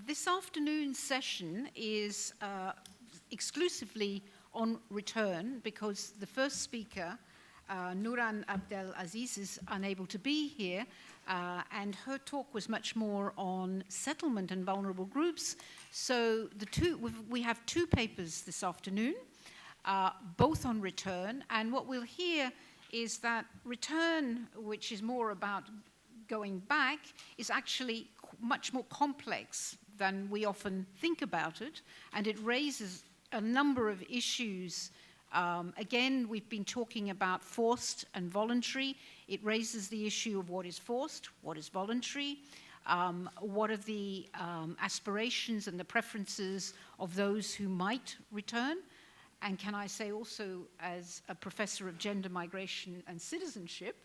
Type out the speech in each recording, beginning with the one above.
This afternoon's session is exclusively on return because the first speaker, Nourhan Abdel Aziz, is unable to be here, and her talk was much more on settlement and vulnerable groups. So we have two papers this afternoon, both on return, and what we'll hear is that return, which is more about going back, is actually much more complex than we often think about it, and it raises a number of issues. Again, we've been talking about forced and voluntary. It raises the issue of what is forced, what is voluntary, what are the aspirations and the preferences of those who might return. And can I say also, as a professor of gender, migration, and citizenship,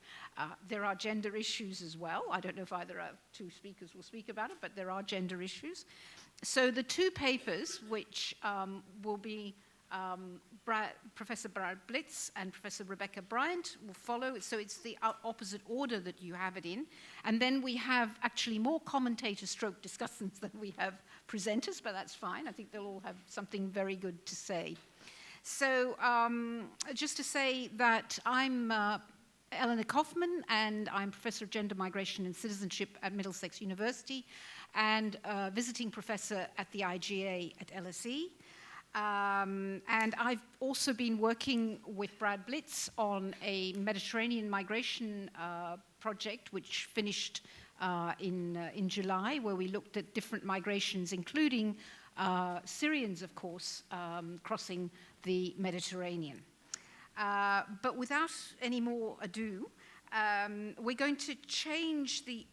there are gender issues as well. I don't know if either of two speakers will speak about it, but there are gender issues. So the two papers, which will be Professor Blitz and Professor Rebecca Bryant, will follow. So it's the opposite order that you have it in. And then we have actually more commentator stroke discussants than we have presenters, but that's fine. I think they'll all have something very good to say. So just to say that I'm Eleonore Kofman, and I'm Professor of Gender, Migration and Citizenship at Middlesex University, and visiting professor at the IGA at LSE. And I've also been working with Brad Blitz on a Mediterranean migration project, which finished in July, where we looked at different migrations, including Syrians, of course, crossing the Mediterranean. But without any more ado, we're going to change the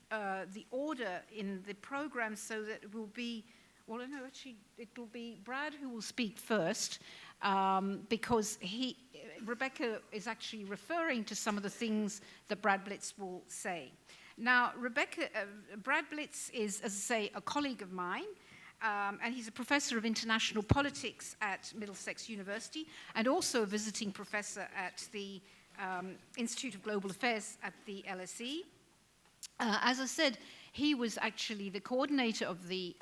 order in the program so that it will be, well, no, actually, it will be Brad who will speak first, because Rebecca is actually referring to some of the things that Brad Blitz will say. Now, Brad Blitz is, as I say, a colleague of mine. And he's a professor of international politics at Middlesex University, and also a visiting professor at the Institute of Global Affairs at the LSE. As I said, he was actually the coordinator of the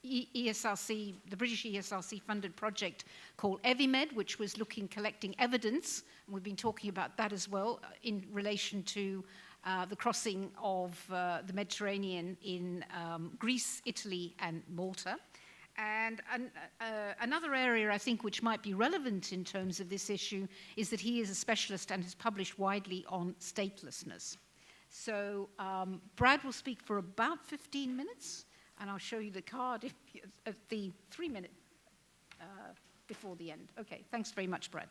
ESRC, the British ESRC funded project called EviMed, which was collecting evidence. And we've been talking about that as well in relation to the crossing of the Mediterranean in Greece, Italy, and Malta. And another area, I think, which might be relevant in terms of this issue is that he is a specialist and has published widely on statelessness. So Brad will speak for about 15 minutes, and I'll show you the card at the 3-minute before the end. Okay, thanks very much, Brad.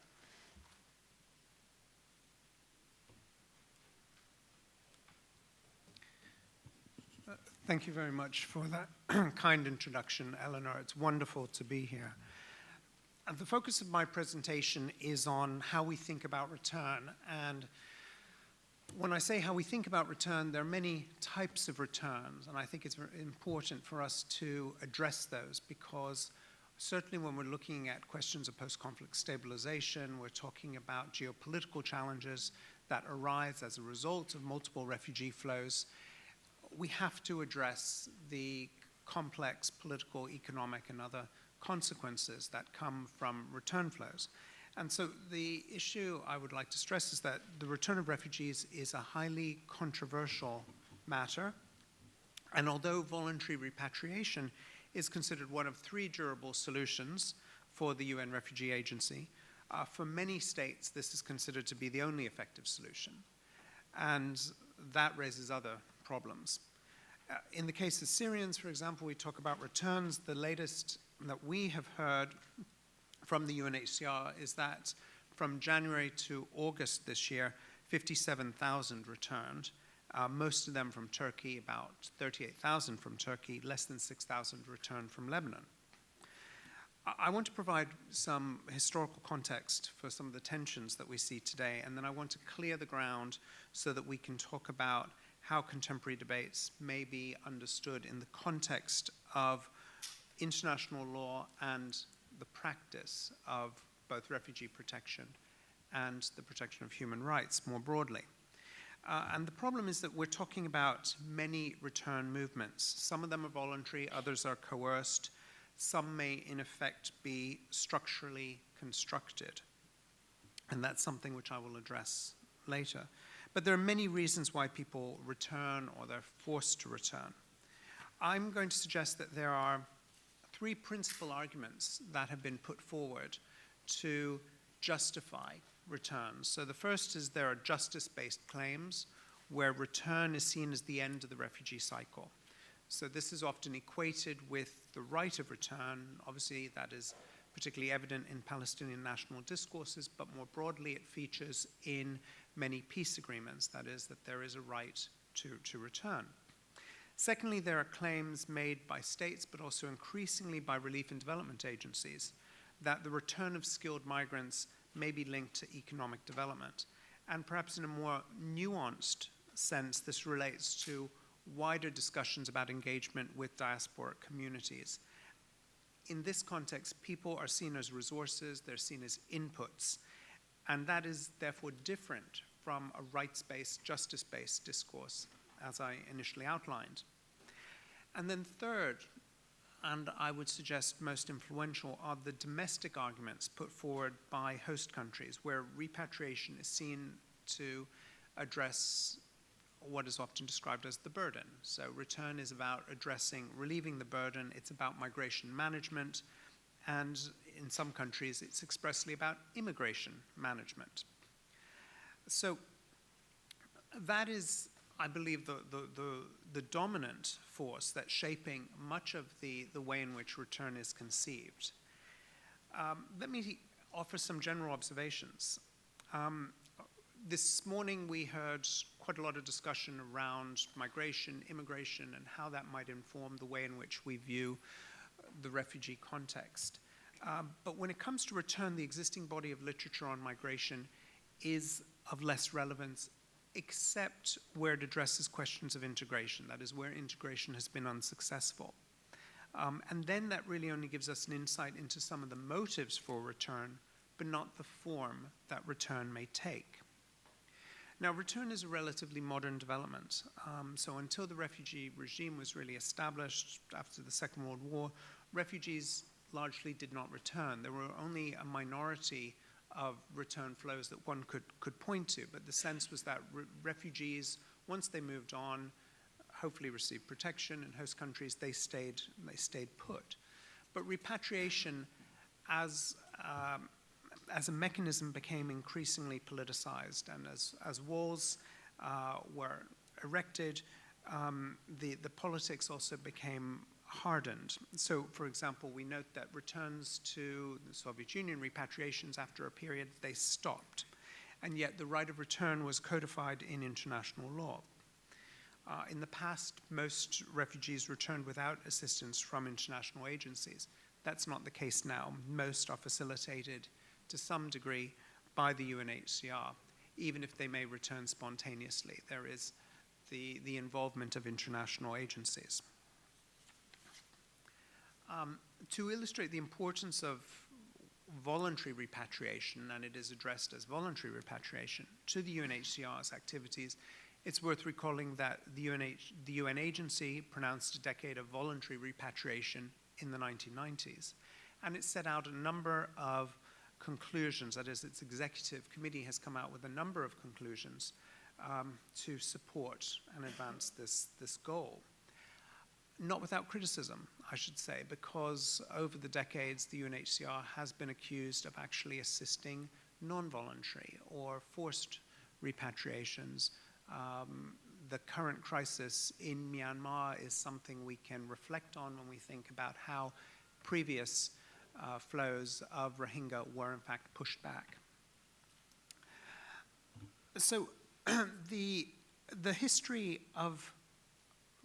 Thank you very much for that kind introduction, Eleanor. It's wonderful to be here. And the focus of my presentation is on how we think about return. And when I say how we think about return, there are many types of returns, and I think it's very important for us to address those, because certainly when we're looking at questions of post-conflict stabilization, we're talking about geopolitical challenges that arise as a result of multiple refugee flows. We have to address the complex political, economic, and other consequences that come from return flows. And so the issue I would like to stress is that the return of refugees is a highly controversial matter. And although voluntary repatriation is considered one of 3 durable solutions for the UN Refugee Agency, for many states this is considered to be the only effective solution. And that raises other problems. In the case of Syrians, for example, we talk about returns. The latest that we have heard from the UNHCR is that from January to August this year, 57,000 returned, most of them from Turkey, about 38,000 from Turkey, less than 6,000 returned from Lebanon. I want to provide some historical context for some of the tensions that we see today, and then I want to clear the ground so that we can talk about how contemporary debates may be understood in the context of international law and the practice of both refugee protection and the protection of human rights more broadly. And the problem is that we're talking about many return movements. Some of them are voluntary, others are coerced. Some may, in effect, be structurally constructed. And that's something which I will address later. But there are many reasons why people return or they're forced to return. I'm going to suggest that there are three principal arguments that have been put forward to justify returns. So the first is there are justice-based claims where return is seen as the end of the refugee cycle. So this is often equated with the right of return. Obviously, that is particularly evident in Palestinian national discourses, but more broadly, it features in many peace agreements, that is, that there is a right to return. Secondly, there are claims made by states, but also increasingly by relief and development agencies, that the return of skilled migrants may be linked to economic development. And perhaps in a more nuanced sense, this relates to wider discussions about engagement with diasporic communities. In this context, people are seen as resources, they're seen as inputs, and that is therefore different from a rights-based, justice-based discourse, as I initially outlined. And then third, and I would suggest most influential, are the domestic arguments put forward by host countries, where repatriation is seen to address what is often described as the burden. So return is about relieving the burden, it's about migration management, and in some countries it's expressly about immigration management. So that is, I believe, the dominant force that's shaping much of the way in which return is conceived. Let me offer some general observations. This morning we heard quite a lot of discussion around migration, immigration, and how that might inform the way in which we view the refugee context. But when it comes to return, the existing body of literature on migration is of less relevance, except where it addresses questions of integration, that is, where integration has been unsuccessful. And then that really only gives us an insight into some of the motives for return, but not the form that return may take. Now, return is a relatively modern development. So until the refugee regime was really established after the Second World War, refugees largely did not return. There were only a minority of return flows that one could point to, but the sense was that refugees, once they moved on, hopefully received protection in host countries, they stayed put. But repatriation as a mechanism became increasingly politicized, and as walls were erected, the politics also became hardened. So, for example, we note that returns to the Soviet Union, repatriations after a period, they stopped. And yet the right of return was codified in international law. In the past, most refugees returned without assistance from international agencies. That's not the case now. Most are facilitated to some degree by the UNHCR, even if they may return spontaneously. There is the involvement of international agencies. To illustrate the importance of voluntary repatriation, and it is addressed as voluntary repatriation, to the UNHCR's activities, it's worth recalling that the UN agency pronounced a decade of voluntary repatriation in the 1990s, and it set out a number of conclusions. That is, its executive committee has come out with a number of conclusions to support and advance this goal. Not without criticism, I should say, because over the decades, the UNHCR has been accused of actually assisting non-voluntary or forced repatriations. The current crisis in Myanmar is something we can reflect on when we think about how previous flows of Rohingya were in fact pushed back. So the history of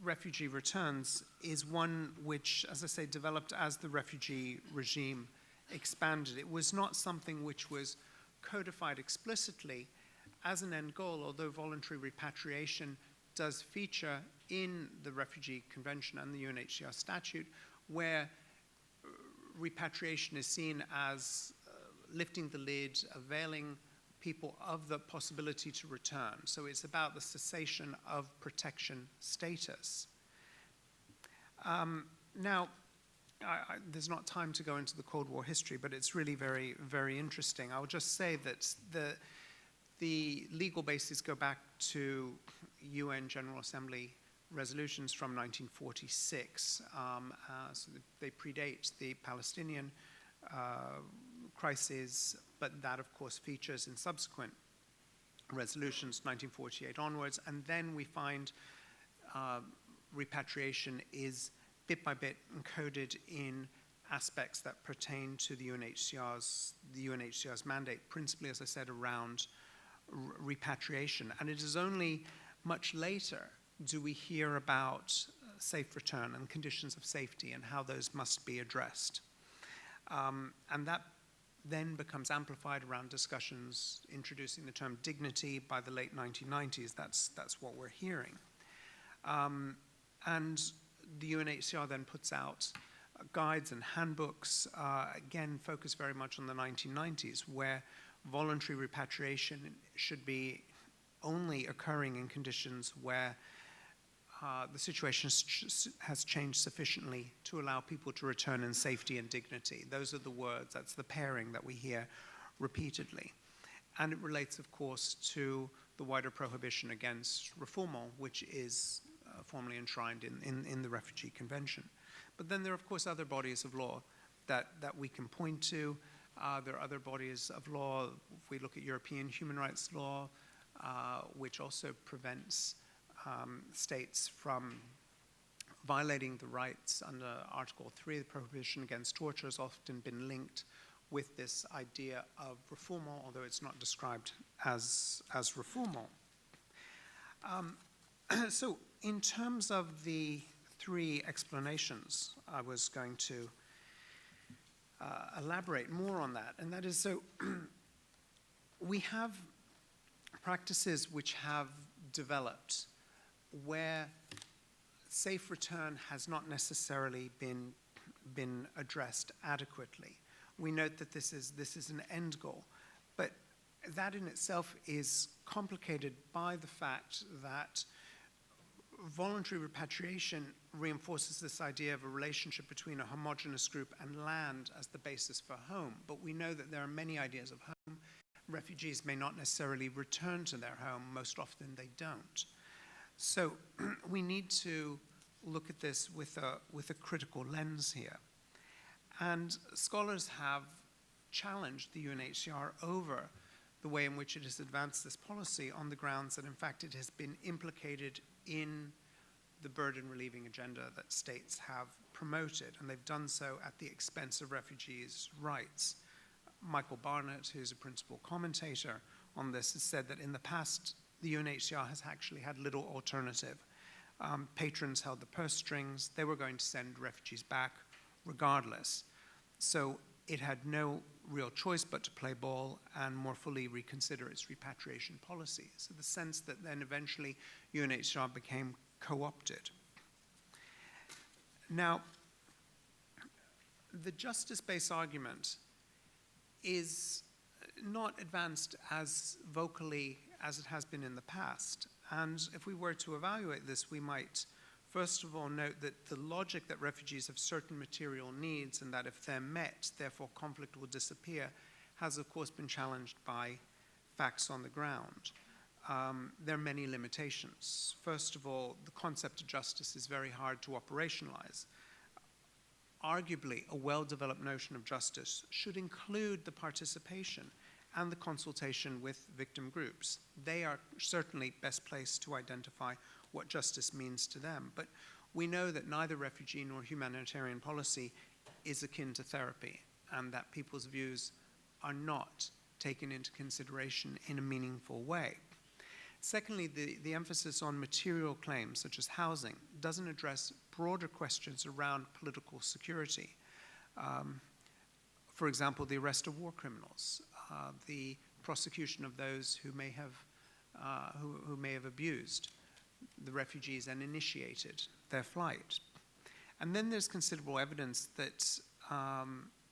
refugee returns is one which, as I say, developed as the refugee regime expanded. It was not something which was codified explicitly as an end goal, although voluntary repatriation does feature in the Refugee Convention and the UNHCR statute, where repatriation is seen as lifting the lid, availing people of the possibility to return. So it's about the cessation of protection status. Now, there's not time to go into the Cold War history, but it's really very, very interesting. I'll just say that the legal bases go back to UN General Assembly resolutions from 1946. So they predate the Palestinian crisis, but that, of course, features in subsequent resolutions, 1948 onwards. And then we find repatriation is bit by bit encoded in aspects that pertain to the UNHCR's mandate, principally, as I said, around repatriation. And it is only much later do we hear about safe return and conditions of safety and how those must be addressed. And that then becomes amplified around discussions introducing the term dignity by the late 1990s. That's what we're hearing. And the UNHCR then puts out guides and handbooks, again, focused very much on the 1990s, where voluntary repatriation should be only occurring in conditions where the situation has changed sufficiently to allow people to return in safety and dignity. Those are the words, that's the pairing that we hear repeatedly. And it relates, of course, to the wider prohibition against refoulement, which is formally enshrined in the Refugee Convention. But then there are, of course, other bodies of law that we can point to. There are other bodies of law. If we look at European human rights law, which also prevents states from violating the rights under Article 3, the prohibition against torture has often been linked with this idea of refoulement, although it's not described as refoulement. So in terms of the three explanations, I was going to elaborate more on that, and that is, so we have practices which have developed where safe return has not necessarily been addressed adequately. We note that this is an end goal, but that in itself is complicated by the fact that voluntary repatriation reinforces this idea of a relationship between a homogeneous group and land as the basis for home. But we know that there are many ideas of home. Refugees may not necessarily return to their home. Most often they don't. So we need to look at this with a critical lens here. And scholars have challenged the UNHCR over the way in which it has advanced this policy on the grounds that, in fact, it has been implicated in the burden relieving agenda that states have promoted, and they've done so at the expense of refugees' rights. Michael Barnett, who's a principal commentator on this, has said that in the past, the UNHCR has actually had little alternative. Patrons held the purse strings. They were going to send refugees back regardless. So it had no real choice but to play ball and more fully reconsider its repatriation policy. So the sense that then eventually UNHCR became co-opted. Now, the justice-based argument is not advanced as vocally as it has been in the past. And if we were to evaluate this, we might first of all note that the logic that refugees have certain material needs and that if they're met, therefore conflict will disappear, has of course been challenged by facts on the ground. There are many limitations. First of all, the concept of justice is very hard to operationalize. Arguably, a well-developed notion of justice should include the participation and the consultation with victim groups. They are certainly best placed to identify what justice means to them. But we know that neither refugee nor humanitarian policy is akin to therapy, and that people's views are not taken into consideration in a meaningful way. Secondly, the emphasis on material claims, such as housing, doesn't address broader questions around political security. For example, the arrest of war criminals, the prosecution of those who may have abused the refugees and initiated their flight. And then there's considerable evidence that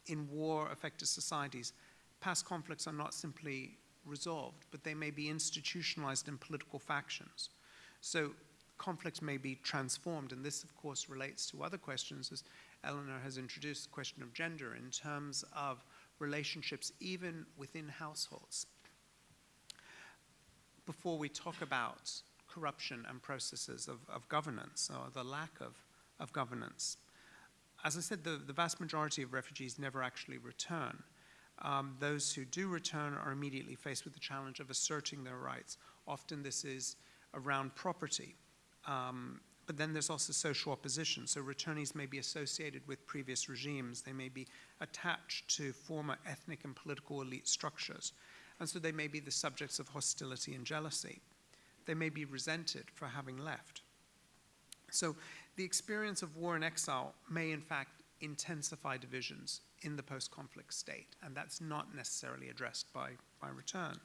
in war-affected societies, past conflicts are not simply resolved, but they may be institutionalized in political factions. So conflicts may be transformed, and this, of course, relates to other questions, as Eleanor has introduced the question of gender in terms of relationships even within households. Before we talk about corruption and processes of governance, or the lack of governance, as I said, the vast majority of refugees never actually return. Those who do return are immediately faced with the challenge of asserting their rights. Often this is around property, but then there's also social opposition. So returnees may be associated with previous regimes. They may be attached to former ethnic and political elite structures. And so they may be the subjects of hostility and jealousy. They may be resented for having left. So the experience of war and exile may in fact intensify divisions in the post-conflict state, and that's not necessarily addressed by return.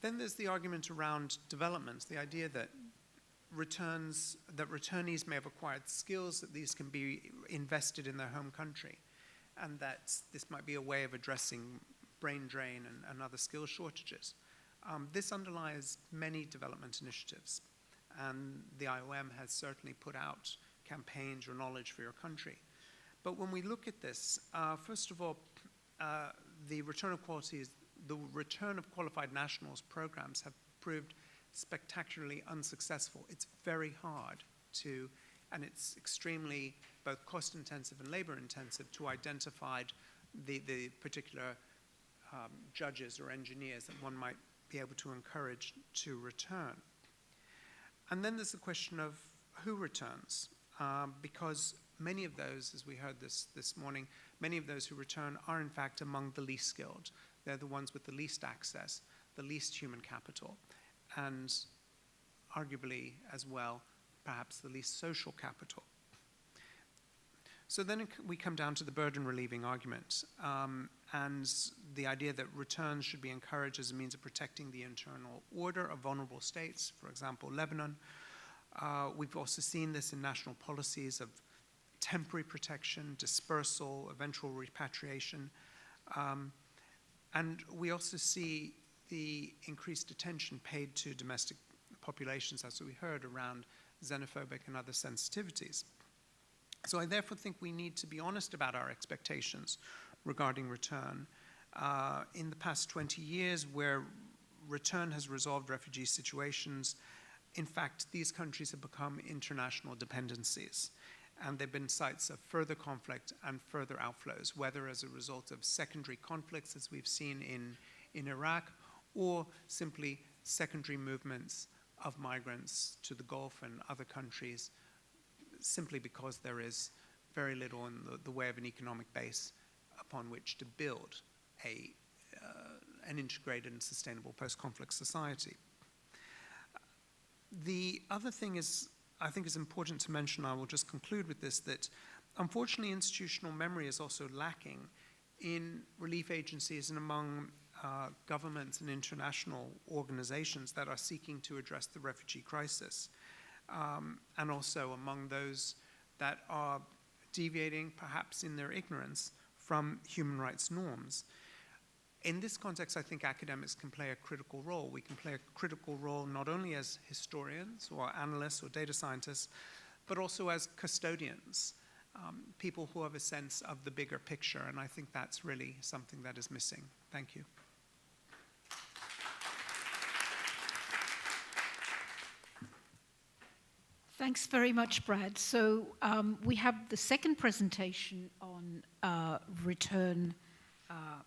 Then there's the argument around development, the idea that returnees may have acquired skills, that these can be invested in their home country, and that this might be a way of addressing brain drain and other skill shortages. This underlies many development initiatives, and the IOM has certainly put out campaigns, Your Knowledge for Your Country. But when we look at this, first of all, the return of qualified nationals programs have proved spectacularly unsuccessful. It's very hard to, and it's extremely both cost intensive and labor intensive to identify the particular judges or engineers that one might be able to encourage to return. And then there's the question of who returns, because many of those, as we heard this morning, many of those who return are in fact among the least skilled. They're the ones with the least access, the least human capital, and arguably as well, perhaps the least social capital. So then we come down to the burden relieving argument, and the idea that returns should be encouraged as a means of protecting the internal order of vulnerable states, for example, Lebanon. We've also seen this in national policies of temporary protection, dispersal, eventual repatriation. And we also see the increased attention paid to domestic populations, as we heard, around xenophobic and other sensitivities. So I therefore think we need to be honest about our expectations regarding return. In the past 20 years, where return has resolved refugee situations, in fact, these countries have become international dependencies, and they've been sites of further conflict and further outflows, whether as a result of secondary conflicts, as we've seen in Iraq, or simply secondary movements of migrants to the Gulf and other countries, simply because there is very little in the way of an economic base upon which to build an integrated and sustainable post-conflict society. The other thing I think is important to mention, I will just conclude with this, that unfortunately institutional memory is also lacking in relief agencies and among governments and international organizations that are seeking to address the refugee crisis, and also among those that are deviating, perhaps in their ignorance, from human rights norms. In this context, I think academics can play a critical role. We can play a critical role not only as historians or analysts or data scientists, but also as custodians, people who have a sense of the bigger picture, and I think that's really something that is missing. Thank you. Thanks very much, Brad. So we have the second presentation on return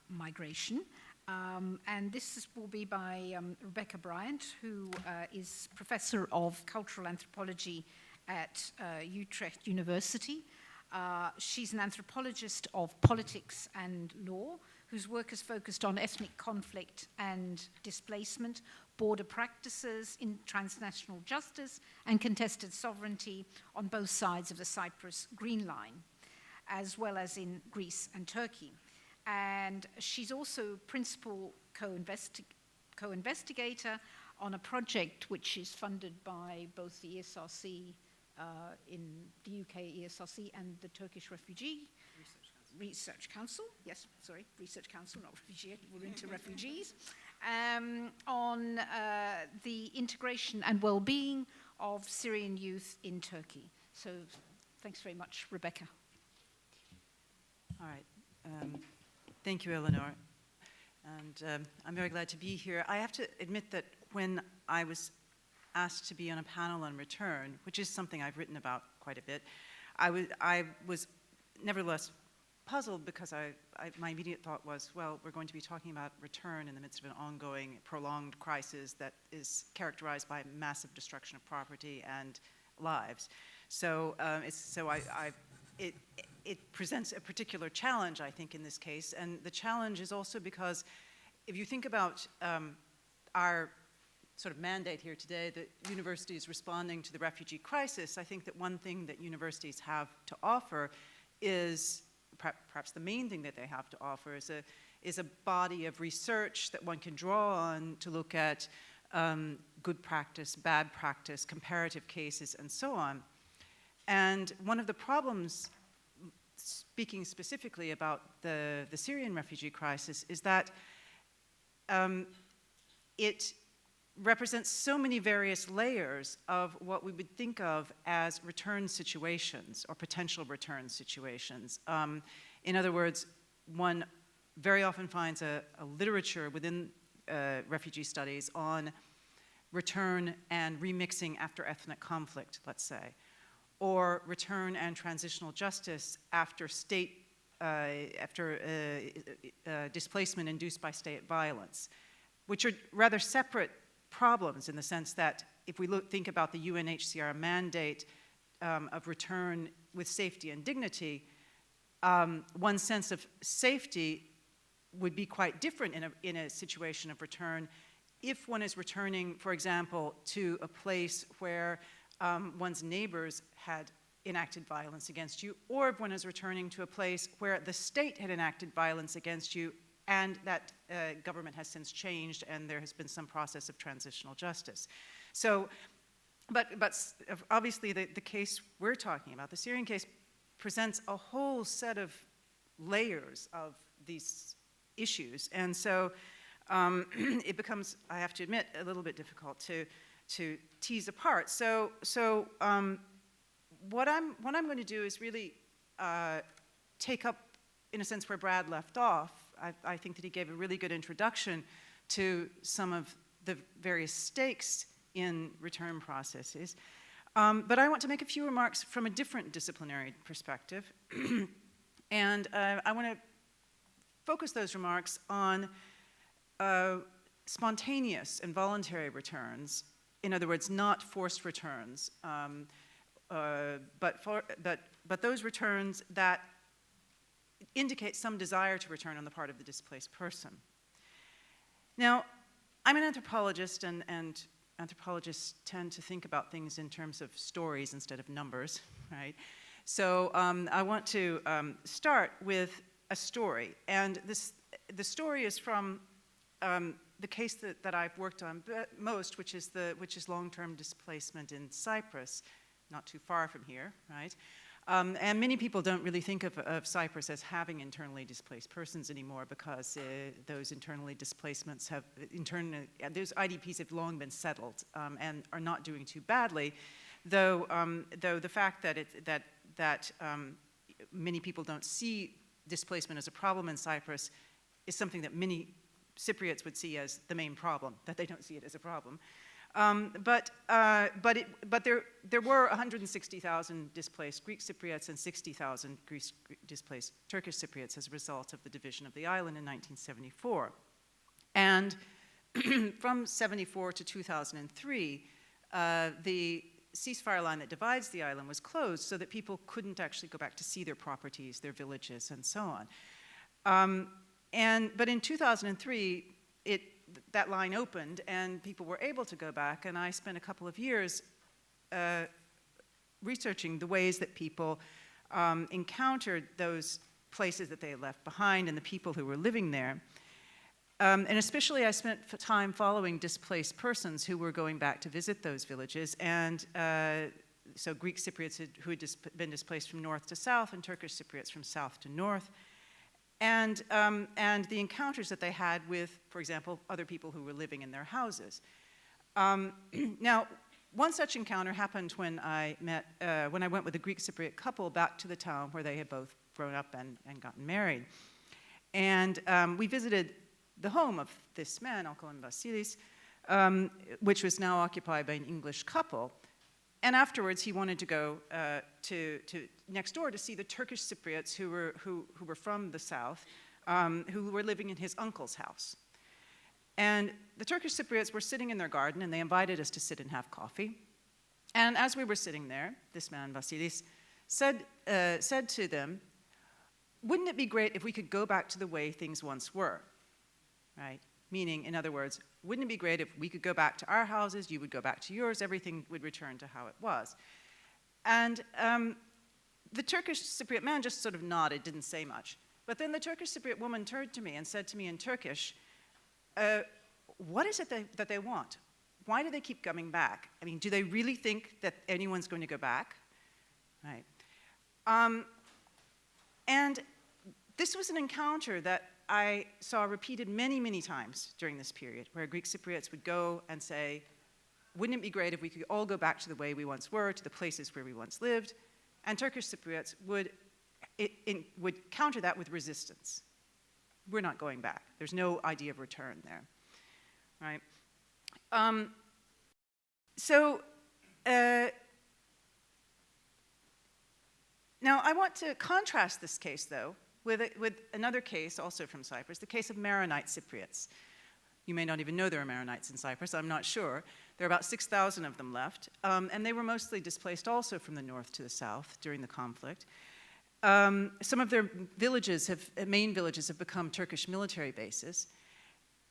migration. And this will be by Rebecca Bryant, who is Professor of Cultural Anthropology at Utrecht University. She's an anthropologist of politics and law, whose work has focused on ethnic conflict and displacement, border practices in transnational justice, and contested sovereignty on both sides of the Cyprus Green Line, as well as in Greece and Turkey. And she's also principal co-investigator on a project which is funded by both the ESRC in the UK ESRC and the Turkish Refugee Research Council. Yes, sorry, Research Council, not Refugee, we're into refugees. on the integration and well-being of Syrian youth in Turkey. So thanks very much, Rebecca. All right. Thank you, Eleonore. And I'm very glad to be here. I have to admit that when I was asked to be on a panel on return, which is something I've written about quite a bit, I was nevertheless puzzled because my immediate thought was, well, we're going to be talking about return in the midst of an ongoing, prolonged crisis that is characterized by massive destruction of property and lives. So it presents a particular challenge, I think, in this case. And the challenge is also because if you think about our sort of mandate here today, that universities responding to the refugee crisis, I think that one thing that universities have to offer is, perhaps the main thing that they have to offer is a body of research that one can draw on to look at good practice, bad practice, comparative cases, and so on. And one of the problems, speaking specifically about the Syrian refugee crisis, is that it represents so many various layers of what we would think of as return situations or potential return situations. In other words, one very often finds a literature within refugee studies on return and remixing after ethnic conflict, let's say, or return and transitional justice after displacement induced by state violence, which are rather separate problems in the sense that if we think about the UNHCR mandate of return with safety and dignity, one's sense of safety would be quite different in a situation of return if one is returning, for example, to a place where one's neighbors had enacted violence against you, or if one is returning to a place where the state had enacted violence against you and that government has since changed and there has been some process of transitional justice. So, but obviously the case we're talking about, the Syrian case, presents a whole set of layers of these issues. And so it becomes, I have to admit, a little bit difficult to tease apart. So what I'm going to do is really take up, in a sense, where Brad left off. I think that he gave a really good introduction to some of the various stakes in return processes. But I want to make a few remarks from a different disciplinary perspective. And I want to focus those remarks on spontaneous and voluntary returns. In other words, not forced returns, but those returns that indicate some desire to return on the part of the displaced person. Now, I'm an anthropologist, and anthropologists tend to think about things in terms of stories instead of numbers, right? So I want to start with a story, and the story is from the case that I've worked on most, which is long-term displacement in Cyprus, not too far from here, right? And many people don't really think of Cyprus as having internally displaced persons anymore because those internally displacements those IDPs have long been settled and are not doing too badly, though the fact that many people don't see displacement as a problem in Cyprus is something that many Cypriots would see as the main problem, that they don't see it as a problem. But there were 160,000 displaced Greek Cypriots and 60,000 displaced Turkish Cypriots as a result of the division of the island in 1974. And from 74 to 2003, the ceasefire line that divides the island was closed so that people couldn't actually go back to see their properties, their villages, and so on. But in 2003, that line opened and people were able to go back, and I spent a couple of years researching the ways that people encountered those places that they had left behind and the people who were living there. And especially I spent time following displaced persons who were going back to visit those villages, and so Greek Cypriots who had been displaced from north to south and Turkish Cypriots from south to north. and the encounters that they had with, for example, other people who were living in their houses. Now, one such encounter happened when I went with a Greek Cypriot couple back to the town where they had both grown up and gotten married. And we visited the home of this man, I'll call him Vasilis, which was now occupied by an English couple. And afterwards, he wanted to go to next door to see the Turkish Cypriots who were from the south, who were living in his uncle's house. And the Turkish Cypriots were sitting in their garden, and they invited us to sit and have coffee. And as we were sitting there, this man, Vasilis, said to them, "Wouldn't it be great if we could go back to the way things once were?" Right? Meaning, in other words, wouldn't it be great if we could go back to our houses, you would go back to yours, everything would return to how it was? And the Turkish Cypriot man just sort of nodded, didn't say much. But then the Turkish Cypriot woman turned to me and said to me in Turkish, what is it that they want? Why do they keep coming back? I mean, do they really think that anyone's going to go back? Right. And this was an encounter that I saw repeated many, many times during this period, where Greek Cypriots would go and say, wouldn't it be great if we could all go back to the way we once were, to the places where we once lived? And Turkish Cypriots would counter that with resistance. We're not going back. There's no idea of return there, right? Now I want to contrast this case, though, with another case also from Cyprus, the case of Maronite Cypriots. You may not even know there are Maronites in Cyprus, I'm not sure. There are about 6,000 of them left, and they were mostly displaced also from the north to the south during the conflict. Some of their main villages have become Turkish military bases.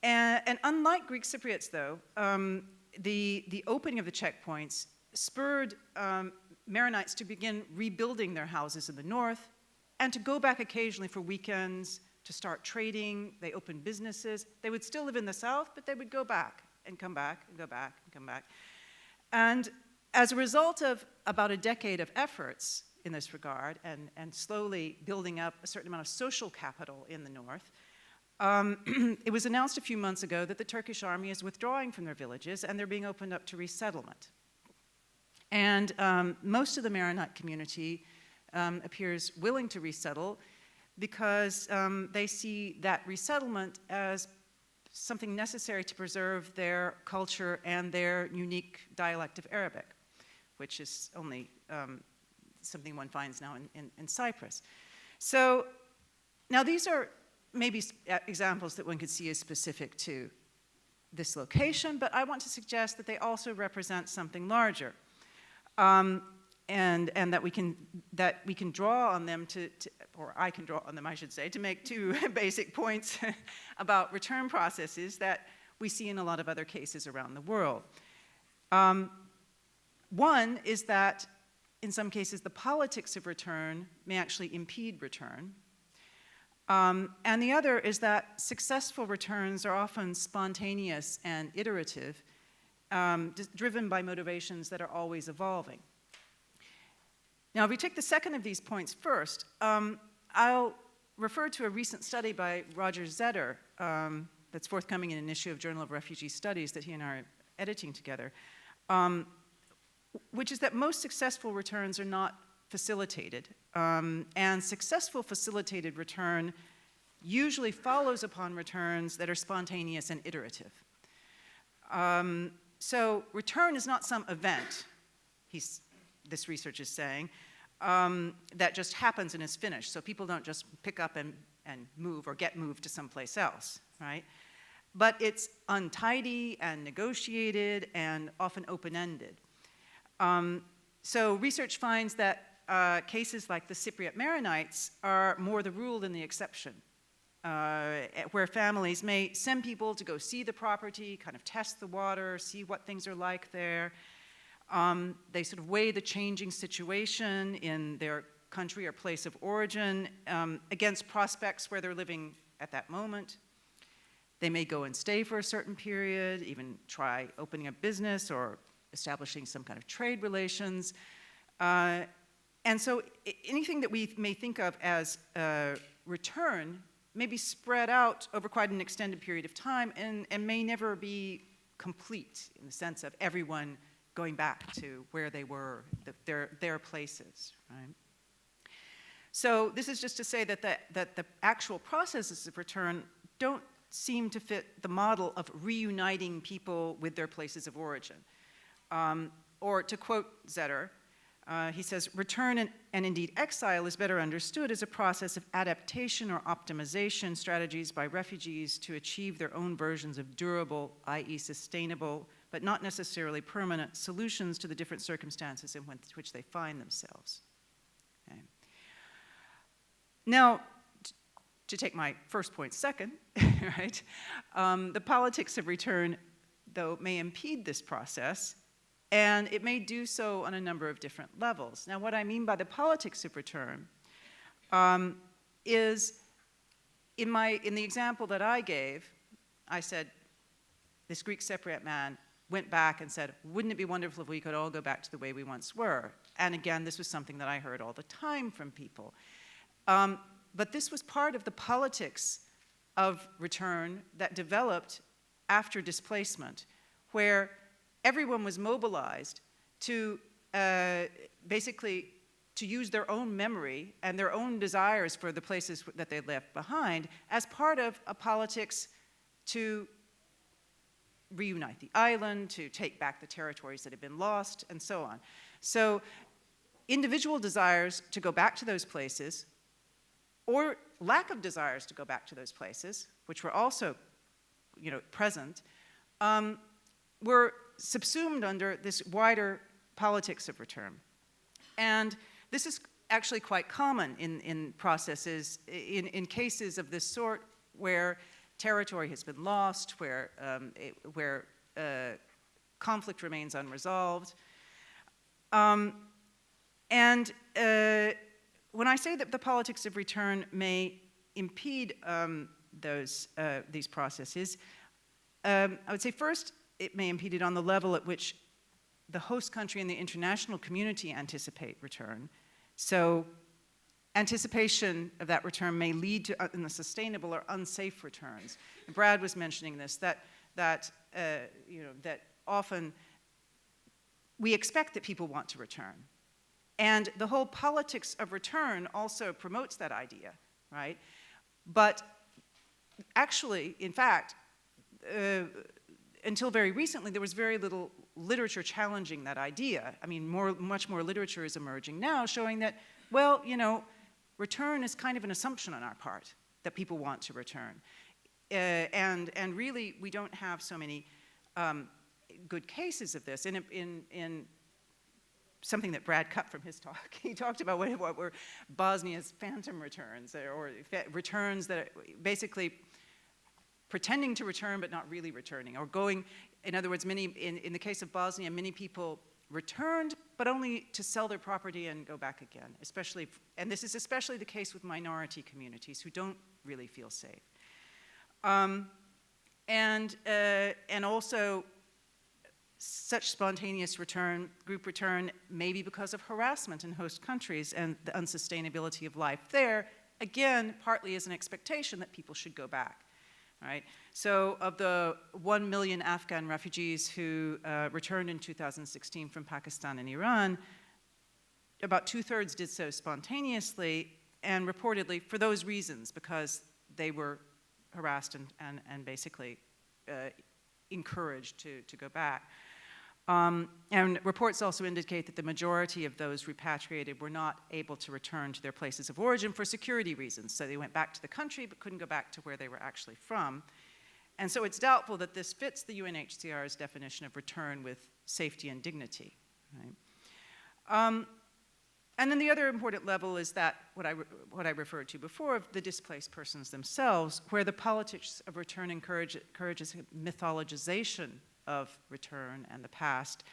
And unlike Greek Cypriots, though, the opening of the checkpoints spurred Maronites to begin rebuilding their houses in the north and to go back occasionally for weekends, to start trading. They opened businesses. They would still live in the south, but they would go back and come back and go back and come back. And as a result of about a decade of efforts in this regard and slowly building up a certain amount of social capital in the north, it was announced a few months ago that the Turkish army is withdrawing from their villages and they're being opened up to resettlement. And most of the Maronite community appears willing to resettle because they see that resettlement as something necessary to preserve their culture and their unique dialect of Arabic, which is only something one finds now in Cyprus. So now these are maybe examples that one could see as specific to this location, but I want to suggest that they also represent something larger. And that we can draw on them or I can draw on them, I should say, to make two basic points about return processes that we see in a lot of other cases around the world. One is that in some cases the politics of return may actually impede return. And the other is that successful returns are often spontaneous and iterative, driven by motivations that are always evolving. Now, if we take the second of these points first, I'll refer to a recent study by Roger Zetter that's forthcoming in an issue of Journal of Refugee Studies that he and I are editing together, which is that most successful returns are not facilitated, and successful facilitated return usually follows upon returns that are spontaneous and iterative. So return is not some event, this research is saying, that just happens and is finished. So people don't just pick up and move or get moved to someplace else, right? But it's untidy and negotiated and often open-ended. So research finds that cases like the Cypriot Maronites are more the rule than the exception, where families may send people to go see the property, kind of test the water, see what things are like there. They sort of weigh the changing situation in their country or place of origin against prospects where they're living at that moment. They may go and stay for a certain period, even try opening a business or establishing some kind of trade relations. And so anything that we may think of as return may be spread out over quite an extended period of time and may never be complete in the sense of everyone going back to where they were, their places, right? So this is just to say that the actual processes of return don't seem to fit the model of reuniting people with their places of origin. Or to quote Zetter, he says, return and indeed exile is better understood as a process of adaptation or optimization strategies by refugees to achieve their own versions of durable, i.e. sustainable, but not necessarily permanent solutions to the different circumstances in which they find themselves. Okay. Now, to take my first point second, right, the politics of return, though, may impede this process, and it may do so on a number of different levels. Now, what I mean by the politics of return is, in the example that I gave, I said, this Greek Cypriot man went back and said, wouldn't it be wonderful if we could all go back to the way we once were? And again, this was something that I heard all the time from people. But this was part of the politics of return that developed after displacement, where everyone was mobilized to basically to use their own memory and their own desires for the places that they left behind as part of a politics to reunite the island, to take back the territories that had been lost, and so on. So individual desires to go back to those places, or lack of desires to go back to those places, which were also, present, were subsumed under this wider politics of return. And this is actually quite common in processes, in cases of this sort, where territory has been lost, where conflict remains unresolved. When I say that the politics of return may impede these processes, I would say first it may impede it on the level at which the host country and the international community anticipate return. So anticipation of that return may lead to unsustainable or unsafe returns. And Brad was mentioning this, that often we expect that people want to return. And the whole politics of return also promotes that idea, right? But actually, in fact, until very recently, there was very little literature challenging that idea. I mean, much more literature is emerging now showing that, well, return is kind of an assumption on our part, that people want to return. And really, we don't have so many good cases of this. In something that Brad cut from his talk, he talked about what were Bosnia's phantom returns, or returns that are basically pretending to return but not really returning, or going, in other words, in the case of Bosnia, many people returned, but only to sell their property and go back again, and this is especially the case with minority communities who don't really feel safe. And also, such spontaneous return, group return, may be because of harassment in host countries and the unsustainability of life there, again, partly as an expectation that people should go back. Right? So of the 1 million Afghan refugees who returned in 2016 from Pakistan and Iran, about 2/3 did so spontaneously and reportedly for those reasons, because they were harassed and basically encouraged to go back. And reports also indicate that the majority of those repatriated were not able to return to their places of origin for security reasons. So they went back to the country but couldn't go back to where they were actually from. And so it's doubtful that this fits the UNHCR's definition of return with safety and dignity. Right? And then the other important level is that, what I referred to before, of the displaced persons themselves, where the politics of return encourages mythologization of return and the past,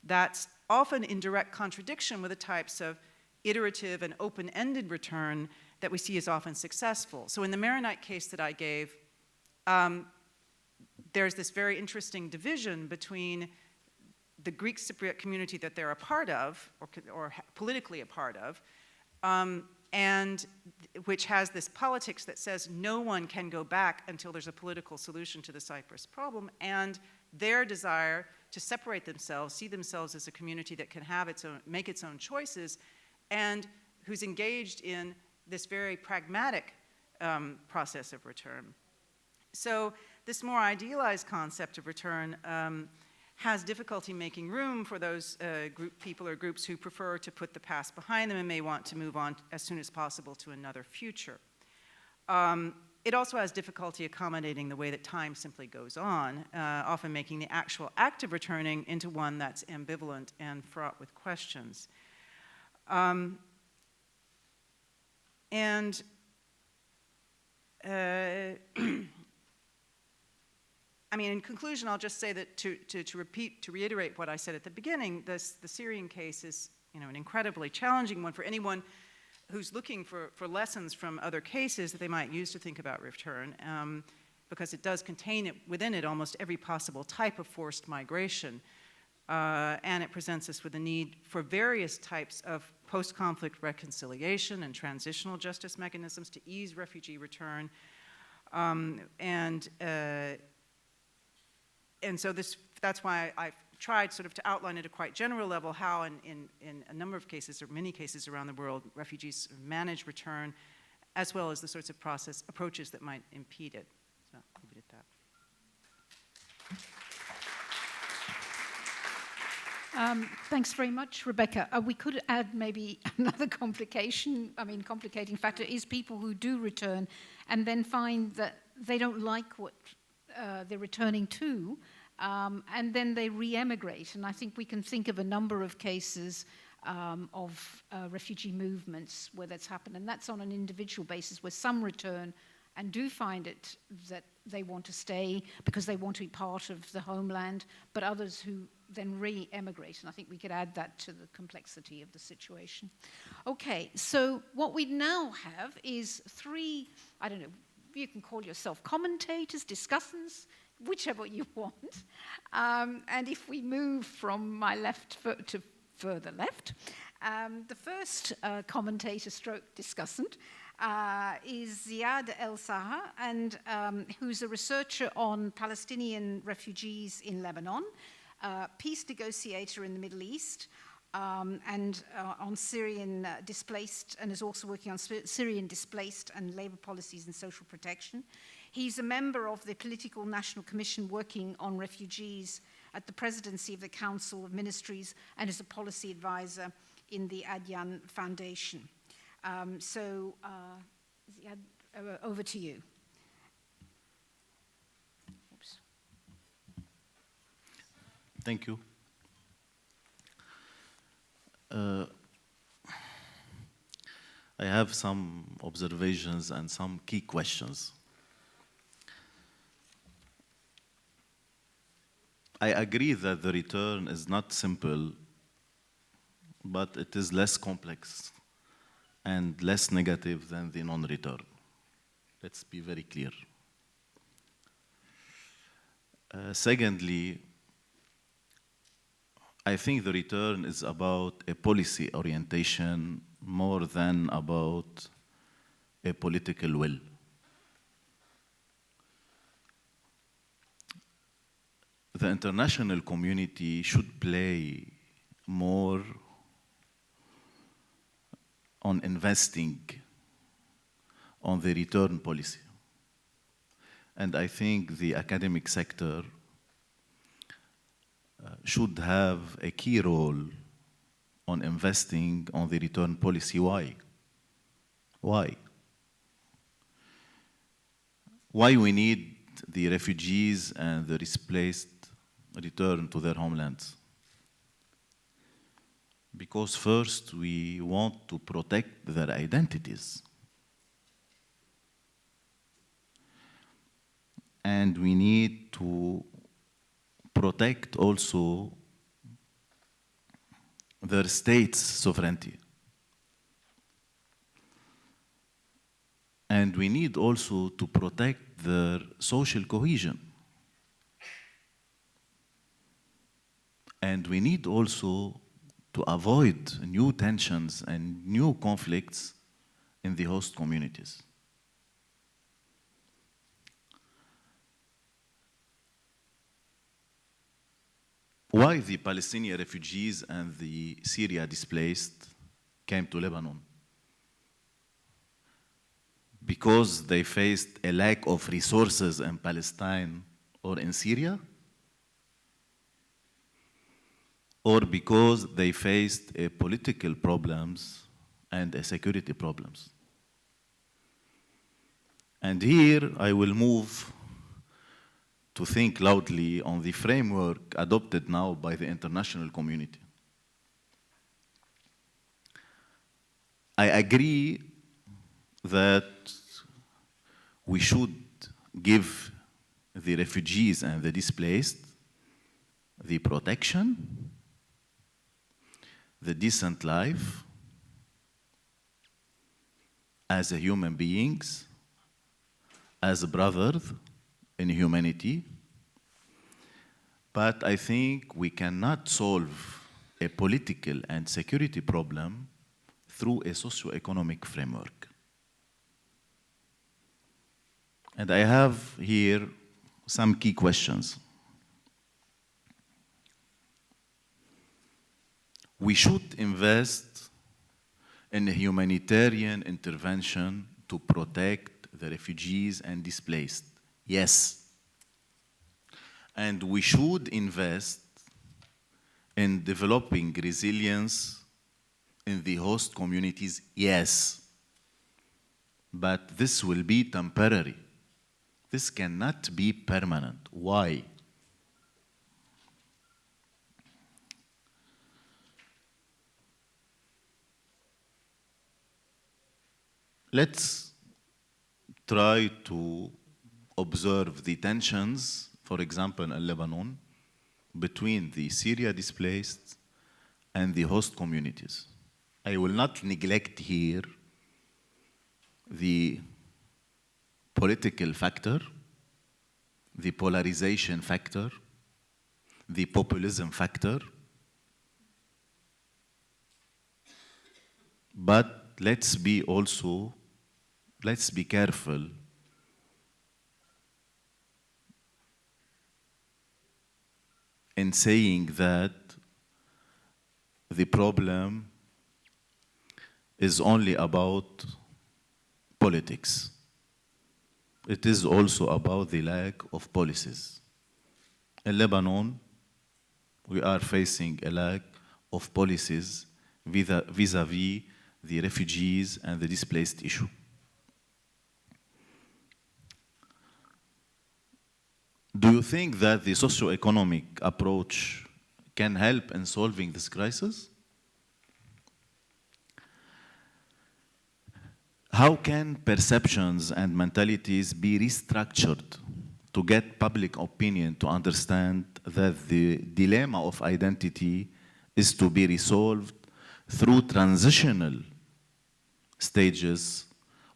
that's often in direct contradiction with the types of iterative and open-ended return that we see as often successful. So in the Maronite case that I gave, there's this very interesting division between the Greek Cypriot community that they're a part of, or politically a part of, and which has this politics that says no one can go back until there's a political solution to the Cyprus problem, and their desire to separate themselves, see themselves as a community that can have its own, make its own choices, and who's engaged in this very pragmatic process of return. So this more idealized concept of return has difficulty making room for those people or groups who prefer to put the past behind them and may want to move on as soon as possible to another future. It also has difficulty accommodating the way that time simply goes on, often making the actual act of returning into one that's ambivalent and fraught with questions. I mean, in conclusion, I'll just say that to reiterate what I said at the beginning, the Syrian case is, an incredibly challenging one for anyone who's looking for lessons from other cases that they might use to think about return, because it does contain within it almost every possible type of forced migration, and it presents us with a need for various types of post-conflict reconciliation and transitional justice mechanisms to ease refugee return, and so that's why I've tried sort of to outline at a quite general level how in a number of cases, or many cases around the world, refugees manage return, as well as the sorts of approaches that might impede it. So I'll leave it at that. Thanks very much, Rebecca. We could add maybe another complicating factor is people who do return and then find that they don't like what they're returning to, and then they re-emigrate. And I think we can think of a number of cases of refugee movements where that's happened, and that's on an individual basis, where some return and do find it that they want to stay because they want to be part of the homeland, but others who then re-emigrate, and I think we could add that to the complexity of the situation. Okay, so what we now have is three, I don't know, you can call yourself commentators, discussants, whichever you want. And if we move from my left to further left, the first commentator stroke discussant is Ziad El-Saha, and who's a researcher on Palestinian refugees in Lebanon, peace negotiator in the Middle East, and on Syrian displaced, and is also working on Syrian displaced and labor policies and social protection. He's a member of the Political National Commission working on refugees at the presidency of the Council of Ministries, and is a policy advisor in the Adyan Foundation. Ziad, over to you. Oops. Thank you. I have some observations and some key questions. I agree that the return is not simple, but it is less complex and less negative than the non-return. Let's be very clear. Secondly, I think the return is about a policy orientation more than about a political will. The international community should play more on investing on the return policy. And I think the academic sector should have a key role on investing on the return policy. Why? Why? Why we need the refugees and the displaced return to their homelands? Because first, we want to protect their identities. And we need to protect also their state's sovereignty. And we need also to protect their social cohesion. And we need also to avoid new tensions and new conflicts in the host communities. Why the Palestinian refugees and the Syria displaced came to Lebanon? Because they faced a lack of resources in Palestine or in Syria? Or because they faced political problems and security problems? And here I will move to think loudly on the framework adopted now by the international community. I agree that we should give the refugees and the displaced the protection, the decent life as human beings, as brothers in humanity, but I think we cannot solve a political and security problem through a socio-economic framework. And I have here some key questions. We should invest in a humanitarian intervention to protect the refugees and displaced. Yes. And we should invest in developing resilience in the host communities. Yes. But this will be temporary. This cannot be permanent. Why? Let's try to observe the tensions, for example, in Lebanon, between the Syria displaced and the host communities. I will not neglect here the political factor, the polarization factor, the populism factor, but let's be careful in saying that the problem is only about politics. It is also about the lack of policies. In Lebanon, we are facing a lack of policies vis-à-vis the refugees and the displaced issue. Do you think that the socio-economic approach can help in solving this crisis? How can perceptions and mentalities be restructured to get public opinion to understand that the dilemma of identity is to be resolved through transitional stages,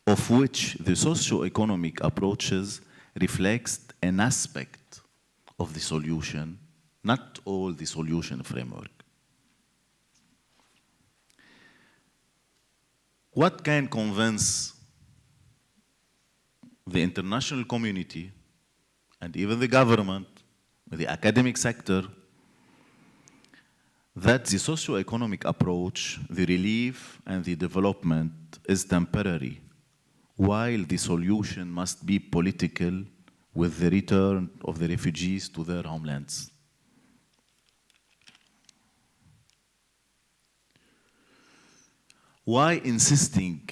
of which the socio-economic approaches reflects an aspect of the solution, not all the solution framework? What can convince the international community and even the government, the academic sector, that the socio-economic approach, the relief and the development is temporary, while the solution must be political with the return of the refugees to their homelands? Why insisting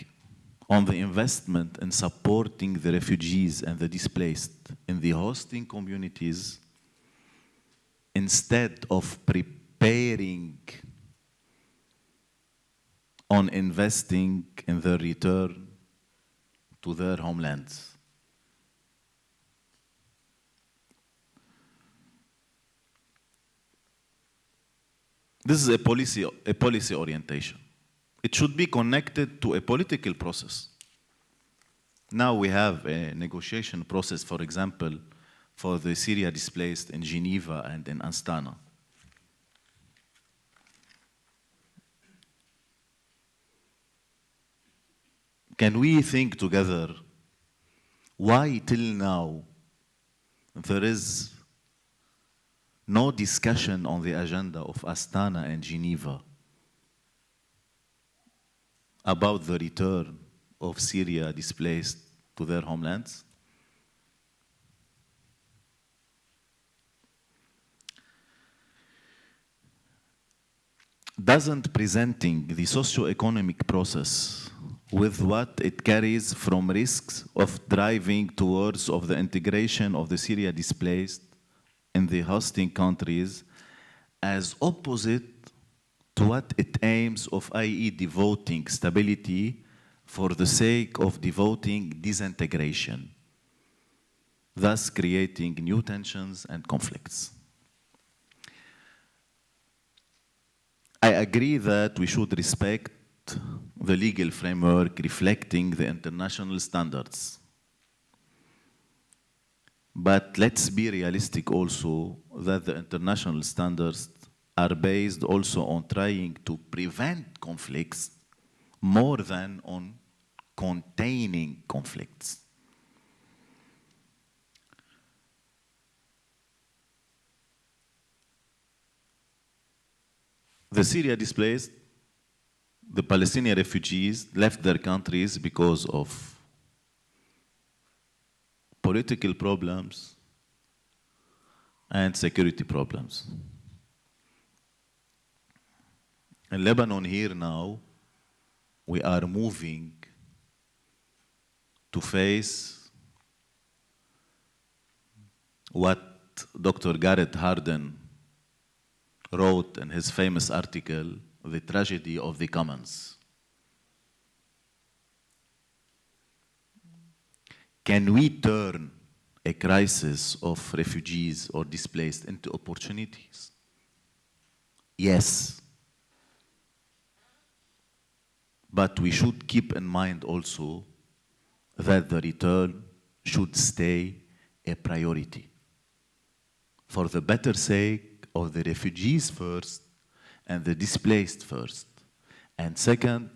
on the investment in supporting the refugees and the displaced in the hosting communities instead of preparing on investing in their return to their homelands? This is a policy orientation. It should be connected to a political process. Now we have a negotiation process, for example, for the Syria displaced in Geneva and in Astana. can we think together why till now there is no discussion on the agenda of Astana and Geneva about the return of Syria displaced to their homelands? Doesn't presenting the socio-economic process with what it carries from risks of driving towards of the integration of the Syria displaced in the hosting countries as opposite to what it aims of, i.e. devoting stability for the sake of devoting disintegration, thus creating new tensions and conflicts. I agree that we should respect the legal framework reflecting the international standards. But let's be realistic also that the international standards are based also on trying to prevent conflicts more than on containing conflicts. The Syria displaced, the Palestinian refugees left their countries because of political problems and security problems. In Lebanon here now, we are moving to face what Dr. Garrett Hardin wrote in his famous article, The Tragedy of the Commons. Can we turn a crisis of refugees or displaced into opportunities? Yes. But we should keep in mind also that the return should stay a priority for the better sake of the refugees first and the displaced first, and second,